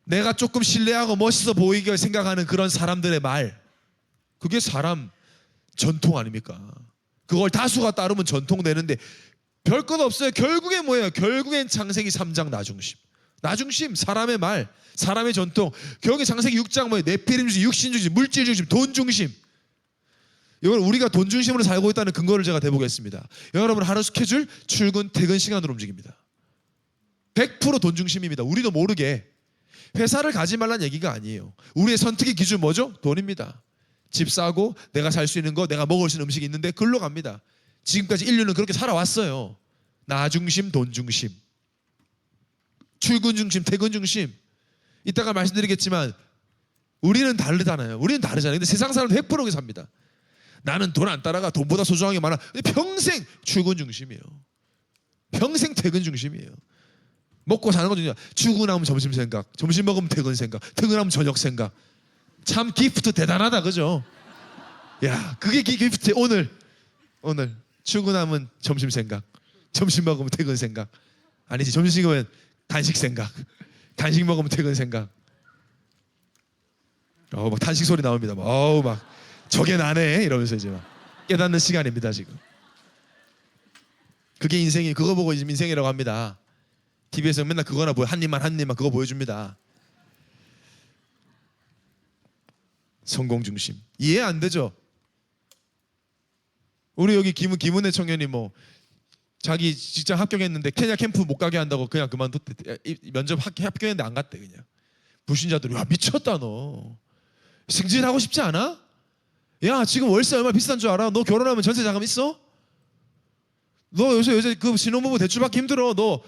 내가 조금 신뢰하고 멋있어 보이게 생각하는 그런 사람들의 말. 그게 사람 전통 아닙니까? 그걸 다수가 따르면 전통 되는데 별 것 없어요. 결국엔 뭐예요? 결국엔 창세기 3장 나중심 사람의 말, 사람의 전통. 결국에 창세기 6장 뭐예요? 네피림 중심, 육신 중심, 물질 중심, 돈 중심. 이걸 우리가 돈 중심으로 살고 있다는 근거를 제가 대보겠습니다. 여러분 하루 스케줄 출근 퇴근 시간으로 움직입니다. 100% 돈 중심입니다. 우리도 모르게. 회사를 가지 말라는 얘기가 아니에요. 우리의 선택의 기준 뭐죠? 돈입니다. 집 사고 내가 살 수 있는 거, 내가 먹을 수 있는 음식이 있는데 글로 갑니다. 지금까지 인류는 그렇게 살아왔어요. 나 중심, 돈 중심, 출근 중심, 퇴근 중심. 이따가 말씀드리겠지만 우리는 다르잖아요. 근데 세상 사람은 100% 그렇게 삽니다. 나는 돈 안 따라가. 돈보다 소중한 게 많아. 근데 평생 출근 중심이에요. 평생 퇴근 중심이에요. 먹고 사는 거 중요해요. 출근하면 점심 생각, 점심 먹으면 퇴근 생각, 퇴근하면 저녁 생각. 참 기프트 대단하다, 그죠? 야, 그게 기프트. 오늘 출근하면 점심 생각, 점심 먹으면 퇴근 생각. 아니지, 점심 먹으면 간식 생각, 간식 먹으면 퇴근 생각. 막 탄식 소리 나옵니다. 막 저게 나네 이러면서 이제 막 깨닫는 시간입니다 지금. 그게 인생이, 그거 보고 지금 인생이라고 합니다. TV에서 맨날 그거나 한 입만 그거 보여줍니다. 성공 중심. 이해 안 되죠? 우리 여기 김은혜 청년이 뭐 자기 직장 합격했는데 케냐 캠프 못 가게 한다고 그냥 그만뒀대. 면접 합격했는데 안 갔대 그냥. 불신자들이 야 미쳤다 너. 승진하고 싶지 않아? 야 지금 월세 얼마 비싼 줄 알아? 너 결혼하면 전세 자금 있어? 너 요새 그 신혼부부 대출 받기 힘들어. 너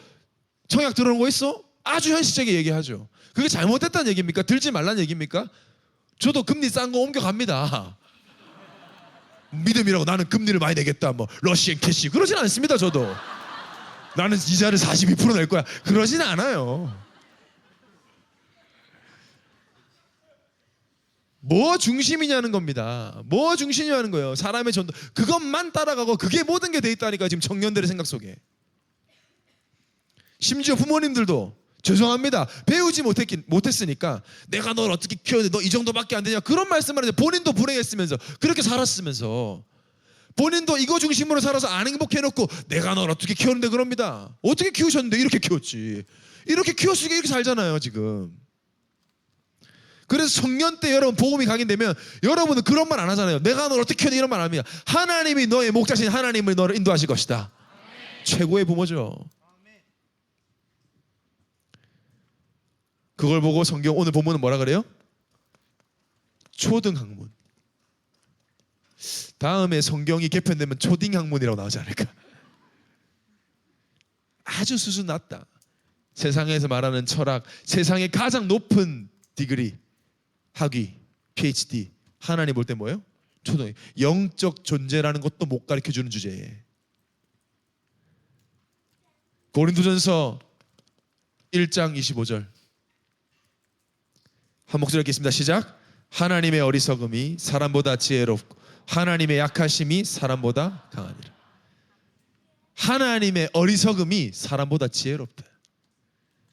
청약 들어온 거 있어? 아주 현실적인 얘기하죠. 그게 잘못됐다는 얘기입니까? 들지 말라는 얘기입니까? 저도 금리 싼 거 옮겨갑니다. 믿음이라고 나는 금리를 많이 내겠다, 뭐 러시안 캐시 그러진 않습니다. 저도 나는 이자를 42% 낼 거야 그러진 않아요. 뭐 중심이냐는 겁니다. 뭐 중심이냐는 거예요. 사람의 전도 그것만 따라가고 그게 모든 게 돼 있다니까 지금 청년들의 생각 속에. 심지어 부모님들도 죄송합니다. 배우지 못했으니까 내가 널 어떻게 키웠는데 너 이 정도밖에 안 되냐 그런 말씀을 하는데 본인도 불행했으면서 그렇게 살았으면서 본인도 이거 중심으로 살아서 안 행복해놓고 내가 널 어떻게 키웠는데 그럽니다. 어떻게 키우셨는데 이렇게 키웠지. 이렇게 키웠으니까 이렇게 살잖아요 지금. 그래서 청년 때 여러분 복음이 각인되면 여러분은 그런 말 안 하잖아요. 내가 널 어떻게 키웠는데 이런 말 안 합니다. 하나님이 너의 목자신 하나님을 너를 인도하실 것이다. 최고의 부모죠. 그걸 보고 성경 오늘 본문은 뭐라 그래요? 초등학문. 다음에 성경이 개편되면 초딩학문이라고 나오지 않을까? 아주 수준 낮다. 세상에서 말하는 철학, 세상의 가장 높은 디그리, 학위, PhD. 하나님 볼 때 뭐예요? 초등. 영적 존재라는 것도 못 가르쳐주는 주제에. 고린도전서 1장 25절. 한 목소리 읽겠습니다. 시작. 하나님의 어리석음이 사람보다 지혜롭고 하나님의 약하심이 사람보다 강하니라. 하나님의 어리석음이 사람보다 지혜롭다.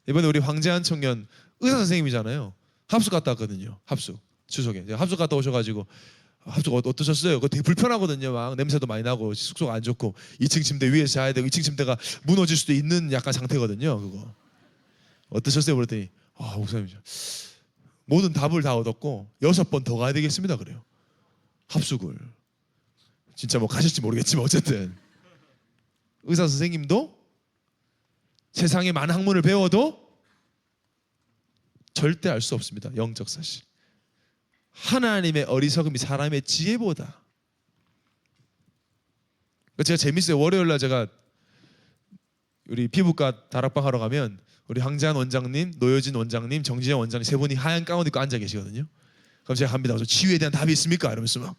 이번에 우리 황재한 청년 의사 선생님이잖아요. 합숙 갔다 왔거든요. 합숙 추석에 합숙 갔다 오셔가지고 합숙 어떠셨어요? 그거 되게 불편하거든요. 막 냄새도 많이 나고 숙소가 안 좋고 2층 침대 위에서 자야 되고 2층 침대가 무너질 수도 있는 약간 상태거든요. 그거 어떠셨어요? 그랬더니 목사님 모든 답을 다 얻었고 6번 더 가야 되겠습니다. 그래요. 합숙을 진짜 뭐 가실지 모르겠지만 어쨌든 의사 선생님도 세상에 많은 학문을 배워도 절대 알 수 없습니다. 영적 사실. 하나님의 어리석음이 사람의 지혜보다. 제가 재밌어요. 월요일날 제가 우리 피부과 다락방 하러 가면 우리 황재한 원장님, 노효진 원장님, 정지현 원장님 세 분이 하얀 가운 입고 앉아 계시거든요. 그럼 제가 갑니다. 그래서 치유에 대한 답이 있습니까? 이러면서 막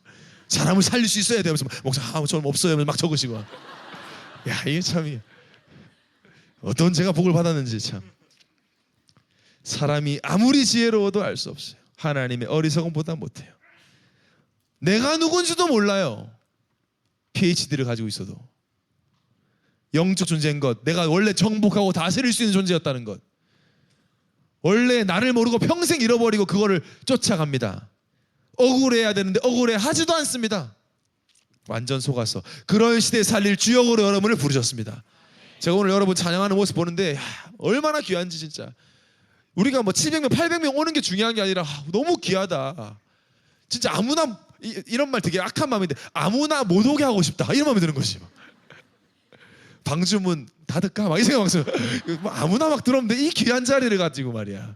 사람을 살릴 수 있어야 돼요. 목사 저는 없어요. 막 적으시고. 야 이게 참 어떤 제가 복을 받았는지 참. 사람이 아무리 지혜로워도 알 수 없어요. 하나님의 어리석음보다 못해요. 내가 누군지도 몰라요. PhD를 가지고 있어도. 영적 존재인 것, 내가 원래 정복하고 다스릴 수 있는 존재였다는 것, 원래 나를 모르고 평생 잃어버리고 그거를 쫓아갑니다. 억울해야 되는데 억울해하지도 않습니다. 완전 속아서 그런 시대에 살릴 주역으로 여러분을 부르셨습니다. 제가 오늘 여러분 찬양하는 모습 보는데 얼마나 귀한지 진짜. 우리가 뭐 700명 800명 오는 게 중요한 게 아니라 너무 귀하다. 진짜 아무나 이런 말 되게 악한 마음인데 아무나 못 오게 하고 싶다 이런 마음이 드는 것이. 방주문 닫을까? 막 이 생각하면서 아무나 막 들어오면 이 귀한 자리를 가지고 말이야.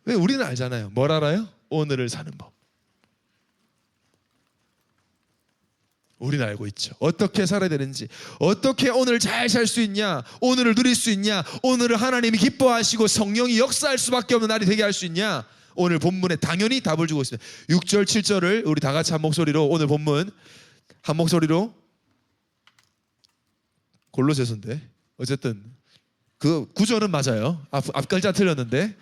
왜 우리는 알잖아요. 뭘 알아요? 오늘을 사는 법. 우리는 알고 있죠. 어떻게 살아야 되는지, 어떻게 오늘 잘 살 수 있냐, 오늘을 누릴 수 있냐, 오늘을 하나님이 기뻐하시고 성령이 역사할 수밖에 없는 날이 되게 할 수 있냐. 오늘 본문에 당연히 답을 주고 있습니다. 6절 7절을 우리 다 같이 한 목소리로 오늘 본문 한 목소리로 골로새서인데 어쨌든 그 구절은 맞아요. 앞 글자 틀렸는데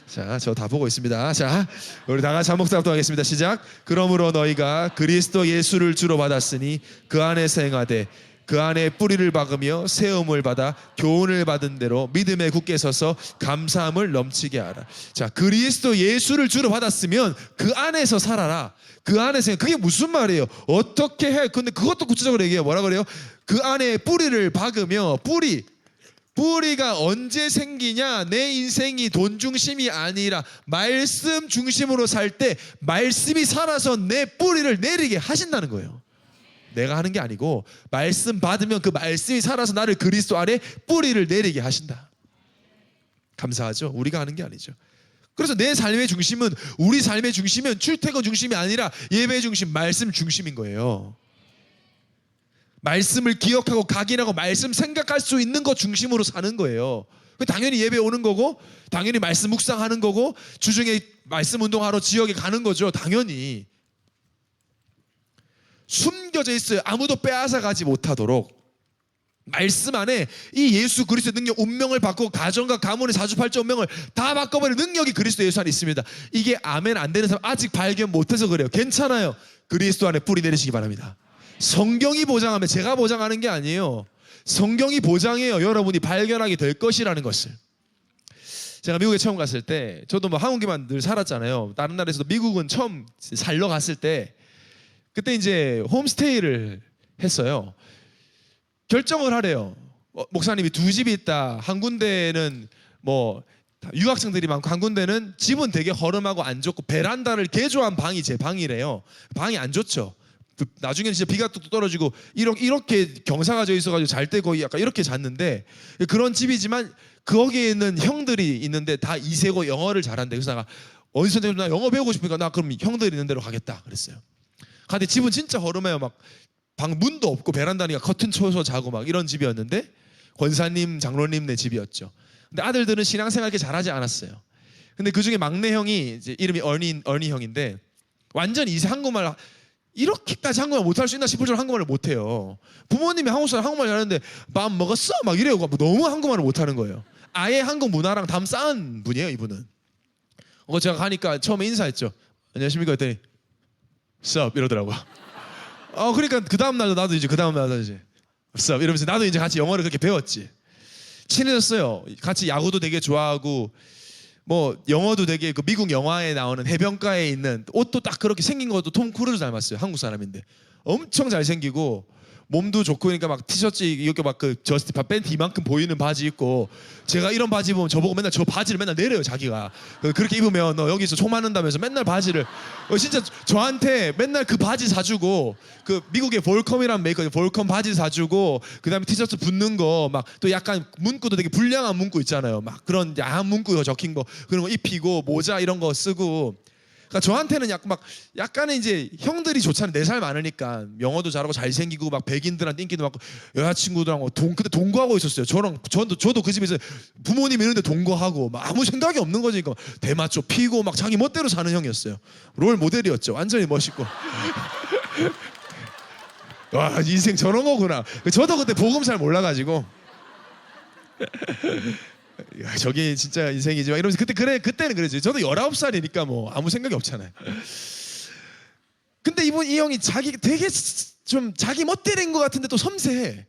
자, 저 다 보고 있습니다. 자, 우리 다 같이 한 목소리 합동하겠습니다. 시작. 그러므로 너희가 그리스도 예수를 주로 받았으니 그 안에서 행하되 그 안에 뿌리를 박으며 세움을 받아 교훈을 받은 대로 믿음에 굳게 서서 감사함을 넘치게 하라. 자, 그리스도 예수를 주로 받았으면 그 안에서 살아라. 그 안에서 그게 무슨 말이에요? 어떻게 해? 근데 그것도 구체적으로 얘기해요. 뭐라 그래요? 그 안에 뿌리를 박으며 뿌리가 언제 생기냐? 내 인생이 돈 중심이 아니라 말씀 중심으로 살 때 말씀이 살아서 내 뿌리를 내리게 하신다는 거예요. 내가 하는 게 아니고 말씀 받으면 그 말씀이 살아서 나를 그리스도 안에 뿌리를 내리게 하신다. 감사하죠? 우리가 하는 게 아니죠. 그래서 내 삶의 중심은 우리 삶의 중심은 출퇴근 중심이 아니라 예배 중심, 말씀 중심인 거예요. 말씀을 기억하고 각인하고 말씀 생각할 수 있는 것 중심으로 사는 거예요. 당연히 예배 오는 거고 당연히 말씀 묵상하는 거고 주중에 말씀 운동하러 지역에 가는 거죠. 당연히. 숨겨져 있어요. 아무도 빼앗아 가지 못하도록. 말씀 안에 이 예수 그리스도의 능력, 운명을 바꾸고 가정과 가문의 사주팔자 운명을 다 바꿔버릴 능력이 그리스도 예수 안에 있습니다. 이게 아멘 안 되는 사람 아직 발견 못해서 그래요. 괜찮아요. 그리스도 안에 뿌리 내리시기 바랍니다. 성경이 보장하면, 제가 보장하는 게 아니에요. 성경이 보장해요. 여러분이 발견하게 될 것이라는 것을. 제가 미국에 처음 갔을 때, 저도 뭐 한국에만 늘 살았잖아요. 다른 나라에서도 미국은 처음 살러 갔을 때, 그때 이제 홈스테이를 했어요. 결정을 하래요. 목사님이 두 집이 있다. 한 군데는 뭐 유학생들이 많고, 한 군데는 집은 되게 허름하고 안 좋고 베란다를 개조한 방이 제 방이래요. 방이 안 좋죠. 나중에는 진짜 비가 뚝뚝 떨어지고 이렇게 경사가 져 있어가지고 잘 때 거의 약간 이렇게 잤는데, 그런 집이지만 거기에는 형들이 있는데 다 이세고 영어를 잘한대. 그래서 내가 어디서 나 영어 배우고 싶으니까 나 그럼 형들이 있는 데로 가겠다 그랬어요. 근데 집은 진짜 허름해요. 막 방 문도 없고 베란다니까 커튼 쳐서 자고 막 이런 집이었는데, 권사님, 장로님네 집이었죠. 근데 아들들은 신앙생활 그렇게 잘하지 않았어요. 근데 그 중에 막내 형이 이제 이름이 어니 형인데, 완전 이세 한국말, 이렇게까지 한국말 못할 수 있나 싶을 정도로 한국말을 못해요. 부모님이 한국 사람 한국말 잘하는데 밥 먹었어? 막 이래요. 너무 한국말을 못하는 거예요. 아예 한국 문화랑 담 쌓은 분이에요, 이분은. 제가 가니까 처음에 인사했죠. 안녕하십니까 했더니 Sup 이러더라고요. 그러니까 그 다음 날도 나도 이제 Sup 이러면서 나도 이제 같이 영어를 그렇게 배웠지. 친해졌어요. 같이 야구도 되게 좋아하고, 뭐 영어도 되게, 그 미국 영화에 나오는 해변가에 있는 옷도 딱 그렇게 생긴 것도 톰 크루즈 닮았어요. 한국 사람인데 엄청 잘생기고 몸도 좋고, 그러니까 막 티셔츠 이렇게 막 그 저스티파 팬티 이만큼 보이는 바지 입고, 제가 이런 바지 입으면 저보고 맨날 저 바지를 맨날 내려요. 자기가 그렇게 입으면 너 여기서 총 맞는다면서 맨날 바지를, 진짜 저한테 맨날 그 바지 사주고, 그 미국의 볼컴이라는 메이커 볼컴 바지 사주고, 그 다음에 티셔츠 붙는 거 막 또 약간 문구도 되게 불량한 문구 있잖아요. 막 그런 야한 문구 적힌 거 그런 거 입히고, 모자 이런 거 쓰고. 그러니까 저한테는 약간의 이제 형들이 좋잖아요. 4살 많으니까 영어도 잘하고 잘생기고 막 백인들한테 인기도 많고 여자친구들하고 그때 동거하고 있었어요. 저도 그 집에서 부모님 있는데 동거하고 막 아무 생각이 없는 거지. 그러니까 대마초 피고 막 자기 멋대로 사는 형이었어요. 롤 모델이었죠. 완전히 멋있고. 와, 인생 저런 거구나. 저도 그때 복음 잘 몰라가지고. 야, 저게 진짜 인생이지. 이러면서 그때는 그랬죠. 저도 19살이니까 뭐 아무 생각이 없잖아요. 근데 이 형이 되게 좀 자기 멋대로인 것 같은데 또 섬세해.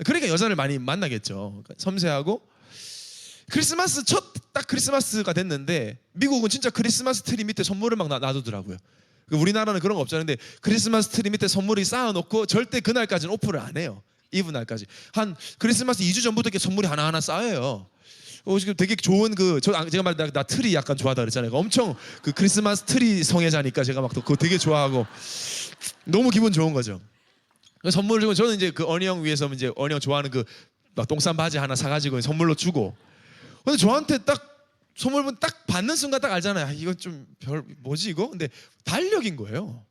그러니까 여자를 많이 만나겠죠. 그러니까 섬세하고, 크리스마스 딱 크리스마스가 됐는데, 미국은 진짜 크리스마스 트리 밑에 선물을 막 놔두더라고요. 우리나라는 그런 거 없잖아요. 근데 크리스마스 트리 밑에 선물이 쌓아놓고 절대 그날까지는 오픈을 안 해요. 이브 날까지. 한 크리스마스 2주 전부터 이렇게 선물이 하나하나 쌓여요. 지금 되게 좋은 제가 말한 나 트리 약간 좋아하다 그랬잖아요. 그러니까 엄청 그 크리스마스 트리 성애자니까 제가 막 그거 되게 좋아하고 너무 기분 좋은 거죠. 선물을 주고, 저는 이제 그 어니 형 위해서 이제 어니 형 좋아하는 그 막 똥싼 바지 하나 사가지고 선물로 주고. 근데 저한테 딱 선물은 딱 받는 순간 딱 알잖아요. 이건 좀 뭐지 이거? 근데 달력인 거예요.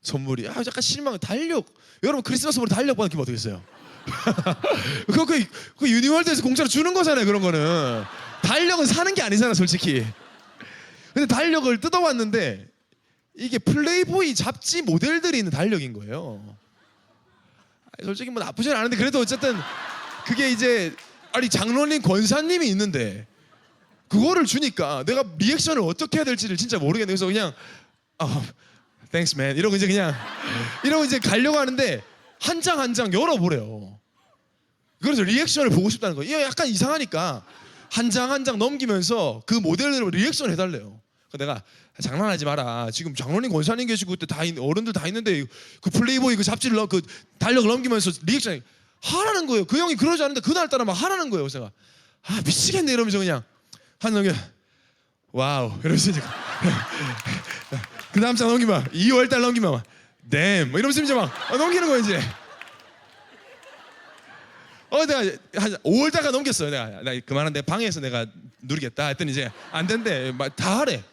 선물이. 약간 실망. 달력. 여러분 크리스마스 선물 달력 받는 기분 어떻겠어요? 그 유니월드에서 공짜로 주는 거잖아요. 그런 거는 달력은 사는 게 아니잖아 솔직히. 근데 달력을 뜯어봤는데 이게 플레이보이 잡지 모델들이 있는 달력인 거예요. 솔직히 뭐 나쁘진 않은데, 그래도 어쨌든 그게 이제 장로님 권사님이 있는데 그거를 주니까 내가 리액션을 어떻게 해야 될지를 진짜 모르겠네. 그래서 그냥 thanks man 이러고 이제 가려고 하는데 한 장 한 장 열어보래요. 그래서 리액션을 보고 싶다는 거예요. 이거 약간 이상하니까 한 장 한 장 넘기면서 그 모델으로 리액션 해달래요. 내가 장난하지 마라. 지금 장로님 권사님 계시고 그때 어른들 다 있는데 그 플레이보이 그 잡지를 그 달력을 넘기면서 리액션 하라는 거예요. 그 형이 그러지 않는데 그날따라 막 하라는 거예요. 그래서 제가 미치겠네 이러면서 그냥 한 넘겨 와우 이러면서 이제 그 다음 장 넘기면 2월달 넘기면 damn 이러면서 이제 막 넘기는 거예요 이제. 내가 한 5월달가 넘겼어요. 나 그만한 내 방에서 내가 누리겠다 했더니 이제 안 된대. 다 하래.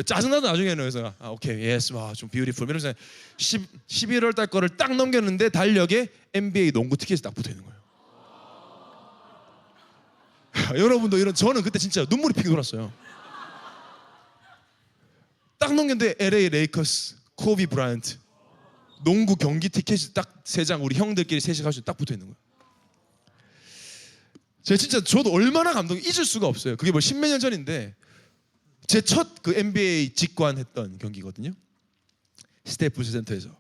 짜증나도 나중에는. 그래서 오케이 예스 좀 뷰티풀 이러면서 11월달 거를 딱 넘겼는데 달력에 NBA 농구 티켓이 딱 붙어 있는 거예요. 여러분도 저는 그때 진짜 눈물이 핑 돌았어요. 딱 넘겼는데 LA 레이커스 코비 브라이언트 농구 경기 티켓이 딱 3장 우리 형들끼리 셋이 가지고 딱 붙어 있는 거예요. 제가 진짜 저도 얼마나 잊을 수가 없어요. 그게 뭐 십몇 년 전인데 제 첫 그 NBA 직관했던 경기거든요. 스태프스 센터에서.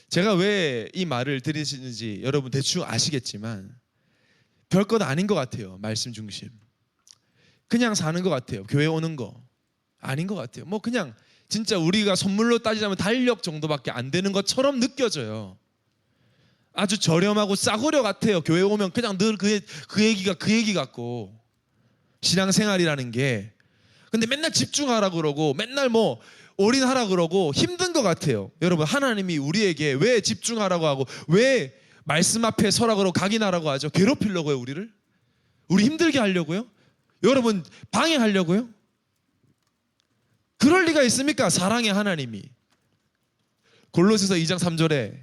제가 왜 이 말을 드리시는지 여러분 대충 아시겠지만 별것 아닌 것 같아요. 말씀 중심. 그냥 사는 것 같아요. 교회 오는 거 아닌 것 같아요. 뭐 그냥 진짜 우리가 선물로 따지자면 달력 정도밖에 안 되는 것처럼 느껴져요. 아주 저렴하고 싸구려 같아요. 교회 오면 그냥 늘 그 얘기 같고 신앙생활이라는 게. 근데 맨날 집중하라 그러고 맨날 뭐 올인하라 그러고 힘든 것 같아요. 여러분 하나님이 우리에게 왜 집중하라고 하고 왜 말씀 앞에 서라 그러고 각인하라고 하죠? 괴롭히려고요 우리를? 우리 힘들게 하려고요? 여러분 방해하려고요? 그럴 리가 있습니까? 사랑의 하나님이. 골로새서 2장 3절에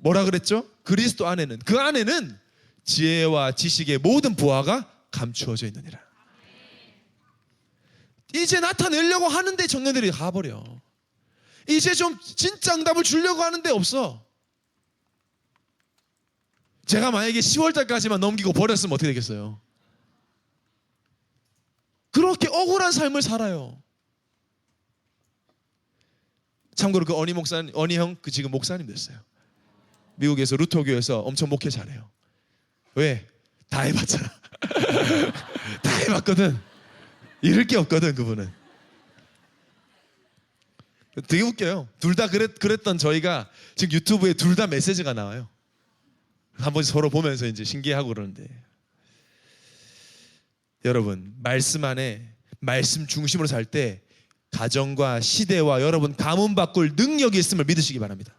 뭐라 그랬죠? 그리스도 안에는 그 안에는 지혜와 지식의 모든 보화가 감추어져 있느니라. 이제 나타내려고 하는데 청년들이 가버려. 이제 좀 진짜 응답을 주려고 하는데 없어. 제가 만약에 10월달까지만 넘기고 버렸으면 어떻게 되겠어요? 그렇게 억울한 삶을 살아요. 참고로 그 어니 형 지금 목사님 됐어요. 미국에서 루터교에서 엄청 목회 잘해요. 왜? 다 해봤잖아. 다 해봤거든. 잃을 게 없거든 그분은. 되게 웃겨요. 둘 다 그랬던 저희가 지금 유튜브에 둘 다 메시지가 나와요. 한 번씩 서로 보면서 이제 신기하고 그러는데, 여러분 말씀 안에 말씀 중심으로 살 때 가정과 시대와 여러분 가문 바꿀 능력이 있음을 믿으시기 바랍니다.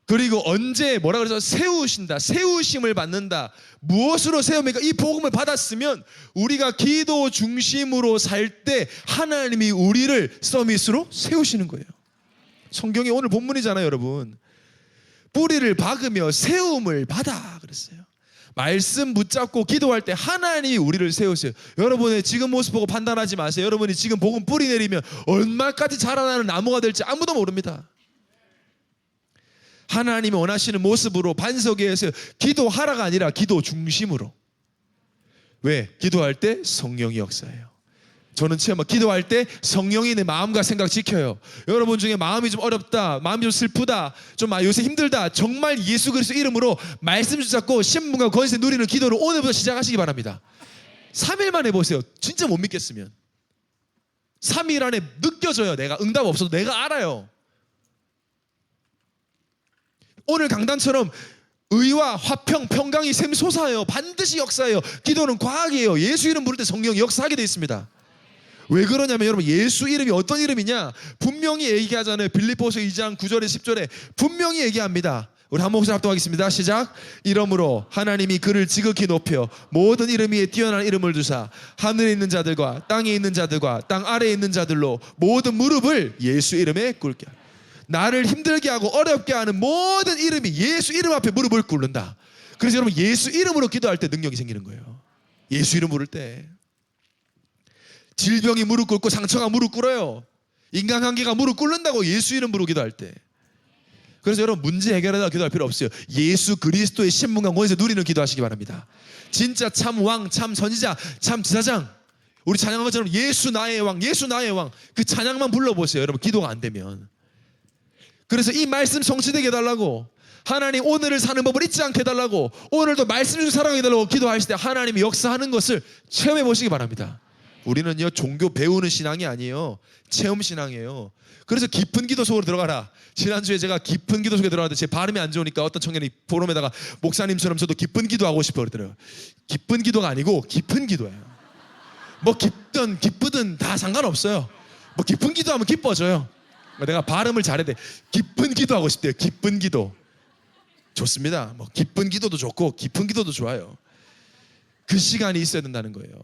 그리고 언제 뭐라 그래서 세우신다, 세우심을 받는다. 무엇으로 세웁니까? 이 복음을 받았으면 우리가 기도 중심으로 살 때 하나님이 우리를 서밋으로 세우시는 거예요. 성경이 오늘 본문이잖아요 여러분. 뿌리를 박으며 세움을 받아 그랬어요. 말씀 붙잡고 기도할 때 하나님이 우리를 세우세요. 여러분의 지금 모습 보고 판단하지 마세요. 여러분이 지금 복음 뿌리 내리면 얼마까지 자라나는 나무가 될지 아무도 모릅니다. 하나님이 원하시는 모습으로 반석 위에서 기도하라가 아니라 기도 중심으로. 왜? 기도할 때 성령이 역사해요. 저는 기도할 때 성령이 내 마음과 생각 지켜요. 여러분 중에 마음이 좀 어렵다, 마음이 좀 슬프다, 좀 요새 힘들다, 정말 예수 그리스도 이름으로 말씀 붙잡고 신분과 권세 누리는 기도를 오늘부터 시작하시기 바랍니다. 3일만 해보세요. 진짜 못 믿겠으면 3일 안에 느껴져요. 내가 응답 없어도 내가 알아요. 오늘 강단처럼 의와 화평, 평강이 샘솟아요. 반드시 역사해요. 기도는 과학이에요. 예수 이름 부를 때 성령이 역사하게 되어 있습니다. 왜 그러냐면 여러분 예수 이름이 어떤 이름이냐 분명히 얘기하잖아요. 빌립보서 2장 9절에 10절에 분명히 얘기합니다. 우리 한 목소리 합동하겠습니다. 시작. 이러므로 하나님이 그를 지극히 높여 모든 이름 위에 뛰어난 이름을 두사 하늘에 있는 자들과 땅에 있는 자들과 땅 아래에 있는 자들로 모든 무릎을 예수 이름에 꿇게 하라. 나를 힘들게 하고 어렵게 하는 모든 이름이 예수 이름 앞에 무릎을 꿇는다. 그래서 여러분 예수 이름으로 기도할 때 능력이 생기는 거예요. 예수 이름 부를 때 질병이 무릎 꿇고 상처가 무릎 꿇어요. 인간관계가 무릎 꿇는다고 예수 이름 부르고 기도할 때. 그래서 여러분 문제 해결하다가 기도할 필요 없어요. 예수 그리스도의 신분과 권세 누리는 기도하시기 바랍니다. 진짜 참 왕, 참 선지자, 참 지사장. 우리 찬양한 것처럼 예수 나의 왕, 예수 나의 왕. 그 찬양만 불러보세요. 여러분 기도가 안 되면. 그래서 이 말씀 성취되게 해달라고, 하나님 오늘을 사는 법을 잊지 않게 해달라고, 오늘도 말씀 중 사랑해 달라고 기도하실 때 하나님이 역사하는 것을 체험해 보시기 바랍니다. 우리는요 종교 배우는 신앙이 아니에요. 체험 신앙이에요. 그래서 깊은 기도 속으로 들어가라. 지난주에 제가 깊은 기도 속에 들어갔는데 제 발음이 안 좋으니까 어떤 청년이 포럼에다가 목사님처럼 저도 깊은 기도하고 싶어 그러더라고요. 깊은 기도가 아니고 깊은 기도예요. 뭐 깊든 기쁘든 다 상관없어요. 뭐 깊은 기도하면 기뻐져요. 내가 발음을 잘해야 돼. 깊은 기도하고 싶대요. 깊은 기도 좋습니다. 뭐 깊은 기도도 좋고 깊은 기도도 좋아요. 그 시간이 있어야 된다는 거예요.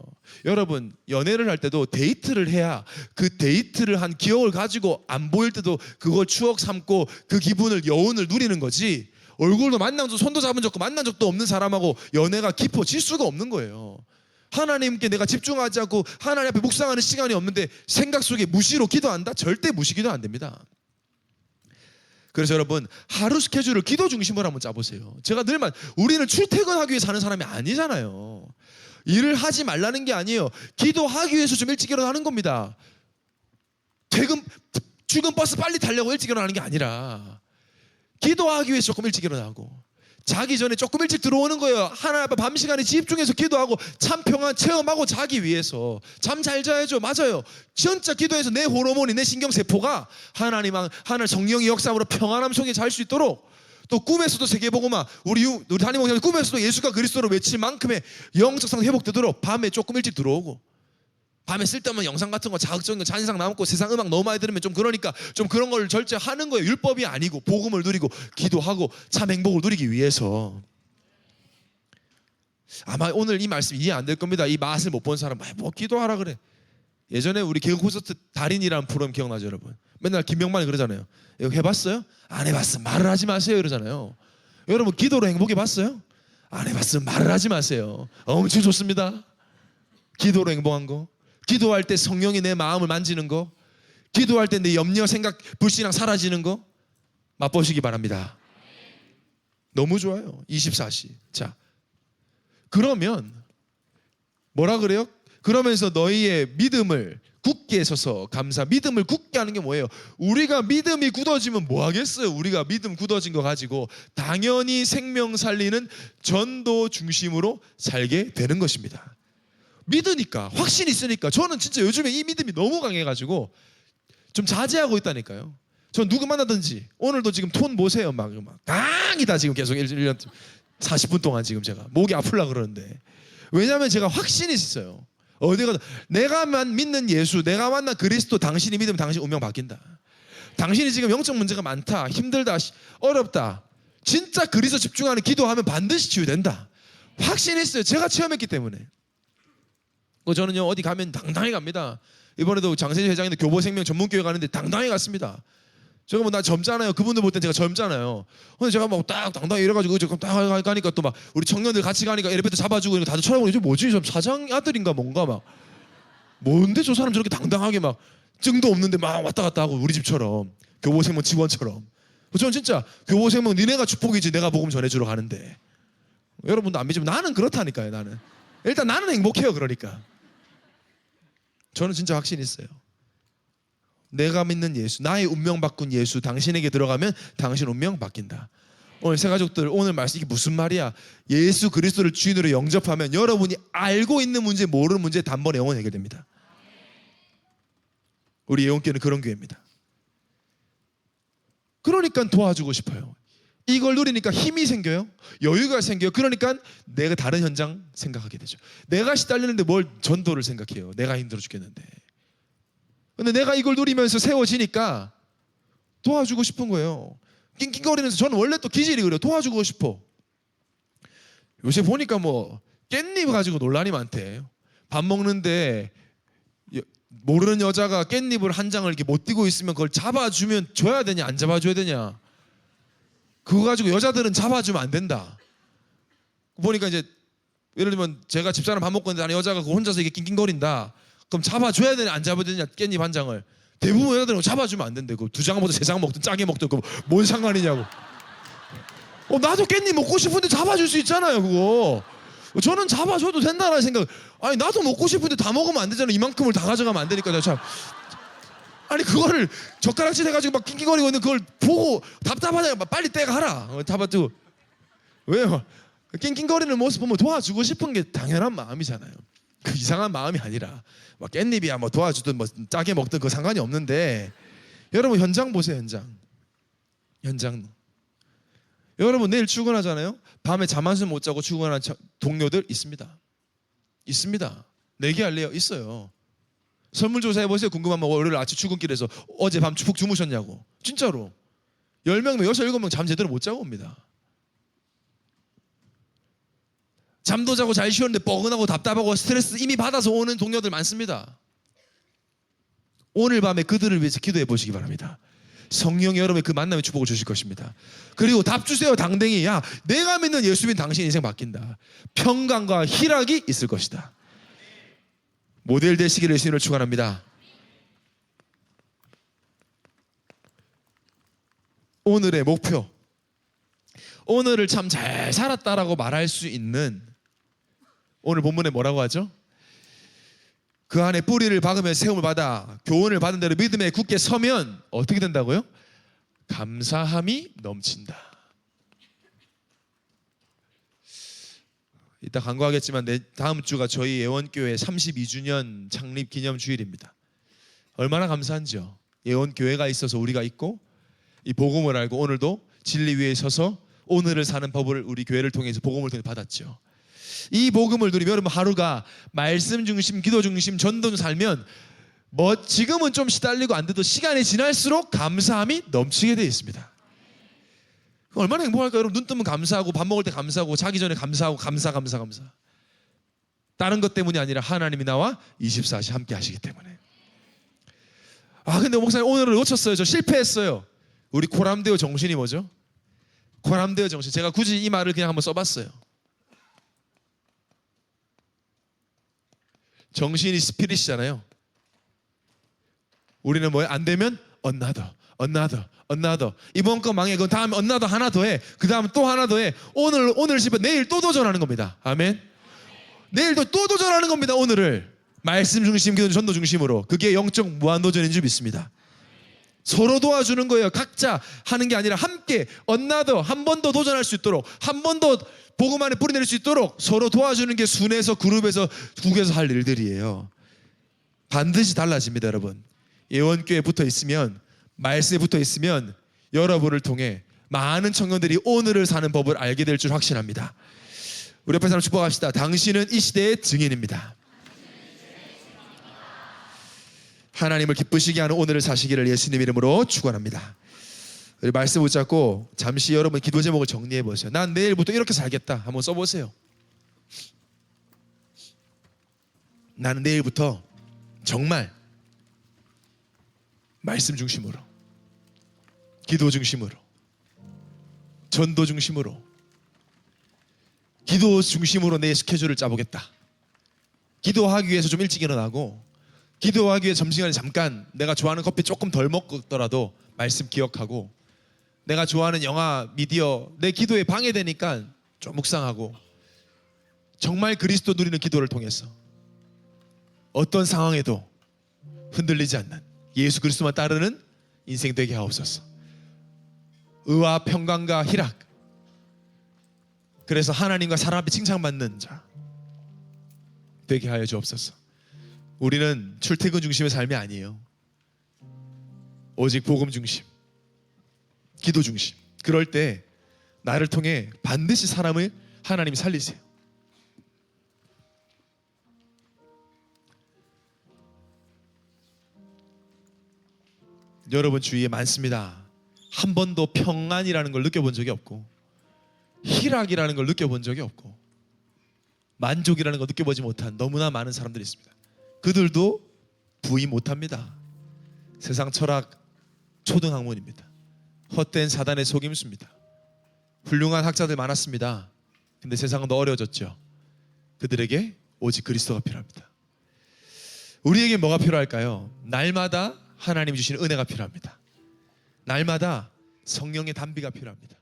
여러분 연애를 할 때도 데이트를 해야 그 데이트를 한 기억을 가지고 안 보일 때도 그걸 추억 삼고 그 기분을 여운을 누리는 거지, 얼굴도 만난 적 손도 잡은 적도 만난 적도 없는 사람하고 연애가 깊어질 수가 없는 거예요. 하나님께 내가 집중하지 않고 하나님 앞에 묵상하는 시간이 없는데 생각 속에 무시로 기도한다? 절대 무시 기도 안 됩니다. 그래서 여러분, 하루 스케줄을 기도 중심으로 한번 짜보세요. 제가 늘 우리는 출퇴근하기 위해 사는 사람이 아니잖아요. 일을 하지 말라는 게 아니에요. 기도하기 위해서 좀 일찍 일어나는 겁니다. 출근 버스 빨리 타려고 일찍 일어나는 게 아니라 기도하기 위해서 조금 일찍 일어나고 자기 전에 조금 일찍 들어오는 거예요. 하나님 앞에 밤 시간에 집중해서 기도하고 참 평안 체험하고 자기 위해서. 잠 잘 자야죠. 맞아요. 진짜 기도해서 내 호르몬이, 내 신경세포가 하나님 성령의 역사로 평안함 속에 잘 수 있도록, 또 꿈에서도 세계복음화, 우리 담임 목사님 꿈에서도 예수가 그리스도로 외칠 만큼의 영적 상태 회복되도록 밤에 조금 일찍 들어오고, 밤에 쓸데없는 영상 같은 거 자극적인 거 잔상 남고 세상 음악 너무 많이 들으면 좀 그러니까 좀 그런 걸 절제하는 거예요. 율법이 아니고 복음을 누리고 기도하고 참 행복을 누리기 위해서. 아마 오늘 이 말씀 이해 안 될 겁니다. 이 맛을 못 본 사람 뭐 기도하라 그래. 예전에 우리 개그 콘서트 달인이라는 프로그램 기억나죠 여러분? 맨날 김명만이 그러잖아요. 이거 해봤어요? 안 해봤으면 말을 하지 마세요 이러잖아요. 여러분 기도로 행복해봤어요? 안 해봤으면 말을 하지 마세요. 엄청 좋습니다. 기도로 행복한 거, 기도할 때 성령이 내 마음을 만지는 거, 기도할 때 내 염려, 생각, 불신앙 사라지는 거 맛보시기 바랍니다. 너무 좋아요. 24시. 자, 그러면 뭐라 그래요? 그러면서 너희의 믿음을 굳게 서서 믿음을 굳게 하는 게 뭐예요? 우리가 믿음이 굳어지면 뭐 하겠어요? 우리가 믿음 굳어진 거 가지고 당연히 생명 살리는 전도 중심으로 살게 되는 것입니다. 믿으니까, 확신이 있으니까. 저는 진짜 요즘에 이 믿음이 너무 강해가지고 좀 자제하고 있다니까요. 전 누구 만나든지, 오늘도 지금 톤 보세요. 막 강이다 지금 계속 1년 40분 동안 지금 제가 목이 아플라 그러는데, 왜냐하면 제가 확신이 있어요. 어디가 내가만 믿는 예수, 내가 만난 그리스도, 당신이 믿으면 당신 운명 바뀐다. 당신이 지금 영적 문제가 많다, 힘들다, 어렵다, 진짜 그리스도 집중하는 기도하면 반드시 치유된다. 확신이 있어요. 제가 체험했기 때문에. 저는요 어디 가면 당당히 갑니다. 이번에도 장세지 회장인데 교보생명 전문교회 가는데 당당히 갔습니다. 제가 뭐 나 젊잖아요. 그분들 볼 땐 제가 젊잖아요. 근데 제가 막 딱 당당히 이래가지고 제가 딱 가니까 또 막 우리 청년들 같이 가니까 엘리베이터 잡아주고 다들 쳐다보고 이게 뭐지? 저 사장 아들인가 뭔가 막 뭔데 저 사람 저렇게 당당하게 막 증도 없는데 막 왔다 갔다 하고 우리 집처럼 교보생명 직원처럼. 저는 진짜 교보생명 니네가 축복이지 내가 복음 전해주러 가는데. 여러분도 안 믿지만 나는 그렇다니까요. 나는 일단 나는 행복해요. 그러니까 저는 진짜 확신이 있어요. 내가 믿는 예수, 나의 운명 바꾼 예수, 당신에게 들어가면 당신 운명 바뀐다. 오늘 새가족들, 오늘 말씀 이게 무슨 말이야? 예수 그리스도를 주인으로 영접하면 여러분이 알고 있는 문제, 모르는 문제 단번에 영원히 해결됩니다. 우리 예원교회는 그런 교회입니다. 그러니까 도와주고 싶어요. 이걸 누리니까 힘이 생겨요. 여유가 생겨요. 그러니까 내가 다른 현장 생각하게 되죠. 내가 시달리는데 뭘 전도를 생각해요. 내가 힘들어 죽겠는데. 근데 내가 이걸 누리면서 세워지니까 도와주고 싶은 거예요. 낑낑거리면서. 저는 원래 또 기질이 그래요. 도와주고 싶어. 요새 보니까 뭐 깻잎 가지고 논란이 많대. 밥 먹는데 모르는 여자가 깻잎을 한 장을 이렇게 못 띄고 있으면 그걸 잡아주면 줘야 되냐 안 잡아줘야 되냐. 그거 가지고 여자들은 잡아주면 안 된다. 보니까 이제 예를 들면 제가 집사람 밥 먹고 있는데 여자가 그 혼자서 이게 낑낑거린다. 그럼 잡아줘야 되냐 안 잡아줘야 되냐. 깻잎 한 장을 대부분 여자들은 잡아주면 안 된대. 그 2장 먹든 3장 먹든 짜게 먹든 뭔 상관이냐고. 나도 깻잎 먹고 싶은데 잡아줄 수 있잖아요. 그거 저는 잡아줘도 된다라는 생각. 아니 나도 먹고 싶은데 다 먹으면 안 되잖아. 이만큼을 다 가져가면 안 되니까. 참. 아니 그거를 젓가락질 해가지고 막 낑낑거리고 있는 그걸 보고 답답하다니까 빨리 떼가 하라. 잡아두고. 왜요? 낑낑거리는 모습 보면 도와주고 싶은 게 당연한 마음이잖아요. 그 이상한 마음이 아니라 막 깻잎이야 뭐 도와주든 뭐 짜게 먹든 그 상관이 없는데, 여러분 현장 보세요. 현장. 여러분 내일 출근하잖아요. 밤에 잠 한숨 못 자고 출근하는 동료들 있습니다. 내기할래요? 있어요. 설문조사 해보세요. 궁금하면 월요일 아침 출근길에서 어제 밤 푹 주무셨냐고. 진짜로 10명, 6, 7명 잠 제대로 못 자고 옵니다. 잠도 자고 잘 쉬었는데 뻐근하고 답답하고 스트레스 이미 받아서 오는 동료들 많습니다. 오늘 밤에 그들을 위해서 기도해 보시기 바랍니다. 성령이 여러분의 그 만남의 축복을 주실 것입니다. 그리고 답 주세요. 당당히. 야, 내가 믿는 예수님 당신 인생 바뀐다. 평강과 희락이 있을 것이다. 모델 되시기를 예수님을 축원합니다. 오늘의 목표, 오늘을 참 잘 살았다라고 말할 수 있는, 오늘 본문에 뭐라고 하죠? 그 안에 뿌리를 박으며 세움을 받아 교훈을 받은 대로 믿음에 굳게 서면 어떻게 된다고요? 감사함이 넘친다. 이따 간구하겠지만 다음 주가 저희 예원교회 32주년 창립 기념 주일입니다. 얼마나 감사한지요. 예원교회가 있어서 우리가 있고 이 복음을 알고 오늘도 진리 위에 서서 오늘을 사는 법을 우리 교회를 통해서 복음을 통해 받았죠. 이 복음을 누리며 여러분 하루가 말씀 중심, 기도 중심, 전도 중 살면 지금은 좀 시달리고 안 돼도 시간이 지날수록 감사함이 넘치게 되어 있습니다. 얼마나 행복할까요? 여러분 눈 뜨면 감사하고 밥 먹을 때 감사하고 자기 전에 감사하고 감사. 다른 것 때문이 아니라 하나님이 나와 24시 함께 하시기 때문에. 근데 목사님 오늘을 놓쳤어요. 저 실패했어요. 우리 코람데오 정신이 뭐죠? 코람데오 정신. 제가 굳이 이 말을 그냥 한번 써봤어요. 정신이 스피릿이잖아요. 우리는 뭐예요? 안 되면 another. 이번 거 망해. 그럼 다음에 another 하나 더 해. 그 다음 또 하나 더 해. 오늘 집에 내일 또 도전하는 겁니다. 아멘. 내일도 또 도전하는 겁니다. 오늘을 말씀 중심, 기도 전도 중심으로. 그게 영적 무한도전인 줄 믿습니다. 서로 도와주는 거예요. 각자 하는 게 아니라 함께 another, 한 번 더 도전할 수 있도록, 한 번 더 복음 안에 뿌리낼 수 있도록 서로 도와주는 게 순에서 그룹에서 국에서 할 일들이에요. 반드시 달라집니다. 여러분 예원교회에 붙어 있으면, 말씀에 붙어 있으면 여러분을 통해 많은 청년들이 오늘을 사는 법을 알게 될 줄 확신합니다. 우리 옆에 사람 축복합시다. 당신은 이 시대의 증인입니다. 하나님을 기쁘시게 하는 오늘을 사시기를 예수님 이름으로 축원합니다. 우리 말씀 붙잡고 잠시 여러분 기도 제목을 정리해 보세요. 난 내일부터 이렇게 살겠다. 한번 써보세요. 나는 내일부터 정말 말씀 중심으로, 기도 중심으로, 전도 중심으로, 기도 중심으로 내 스케줄을 짜보겠다. 기도하기 위해서 좀 일찍 일어나고, 기도하기 위해 점심시간에 잠깐 내가 좋아하는 커피 조금 덜 먹더라도 말씀 기억하고, 내가 좋아하는 영화, 미디어 내 기도에 방해되니까 좀 묵상하고, 정말 그리스도 누리는 기도를 통해서 어떤 상황에도 흔들리지 않는 예수 그리스도만 따르는 인생 되게 하옵소서. 의와 평강과 희락, 그래서 하나님과 사람 앞에 칭찬받는 자 되게 하여 주옵소서. 우리는 출퇴근 중심의 삶이 아니에요. 오직 복음 중심, 기도 중심. 그럴 때 나를 통해 반드시 사람을 하나님이 살리세요. 여러분 주위에 많습니다. 한 번도 평안이라는 걸 느껴본 적이 없고, 희락이라는 걸 느껴본 적이 없고, 만족이라는 걸 느껴보지 못한 너무나 많은 사람들이 있습니다. 그들도 부인 못합니다. 세상 철학 초등학문입니다. 헛된 사단의 속임수입니다. 훌륭한 학자들 많았습니다. 근데 세상은 더 어려워졌죠. 그들에게 오직 그리스도가 필요합니다. 우리에게 뭐가 필요할까요? 날마다 하나님이 주시는 은혜가 필요합니다. 날마다 성령의 단비가 필요합니다.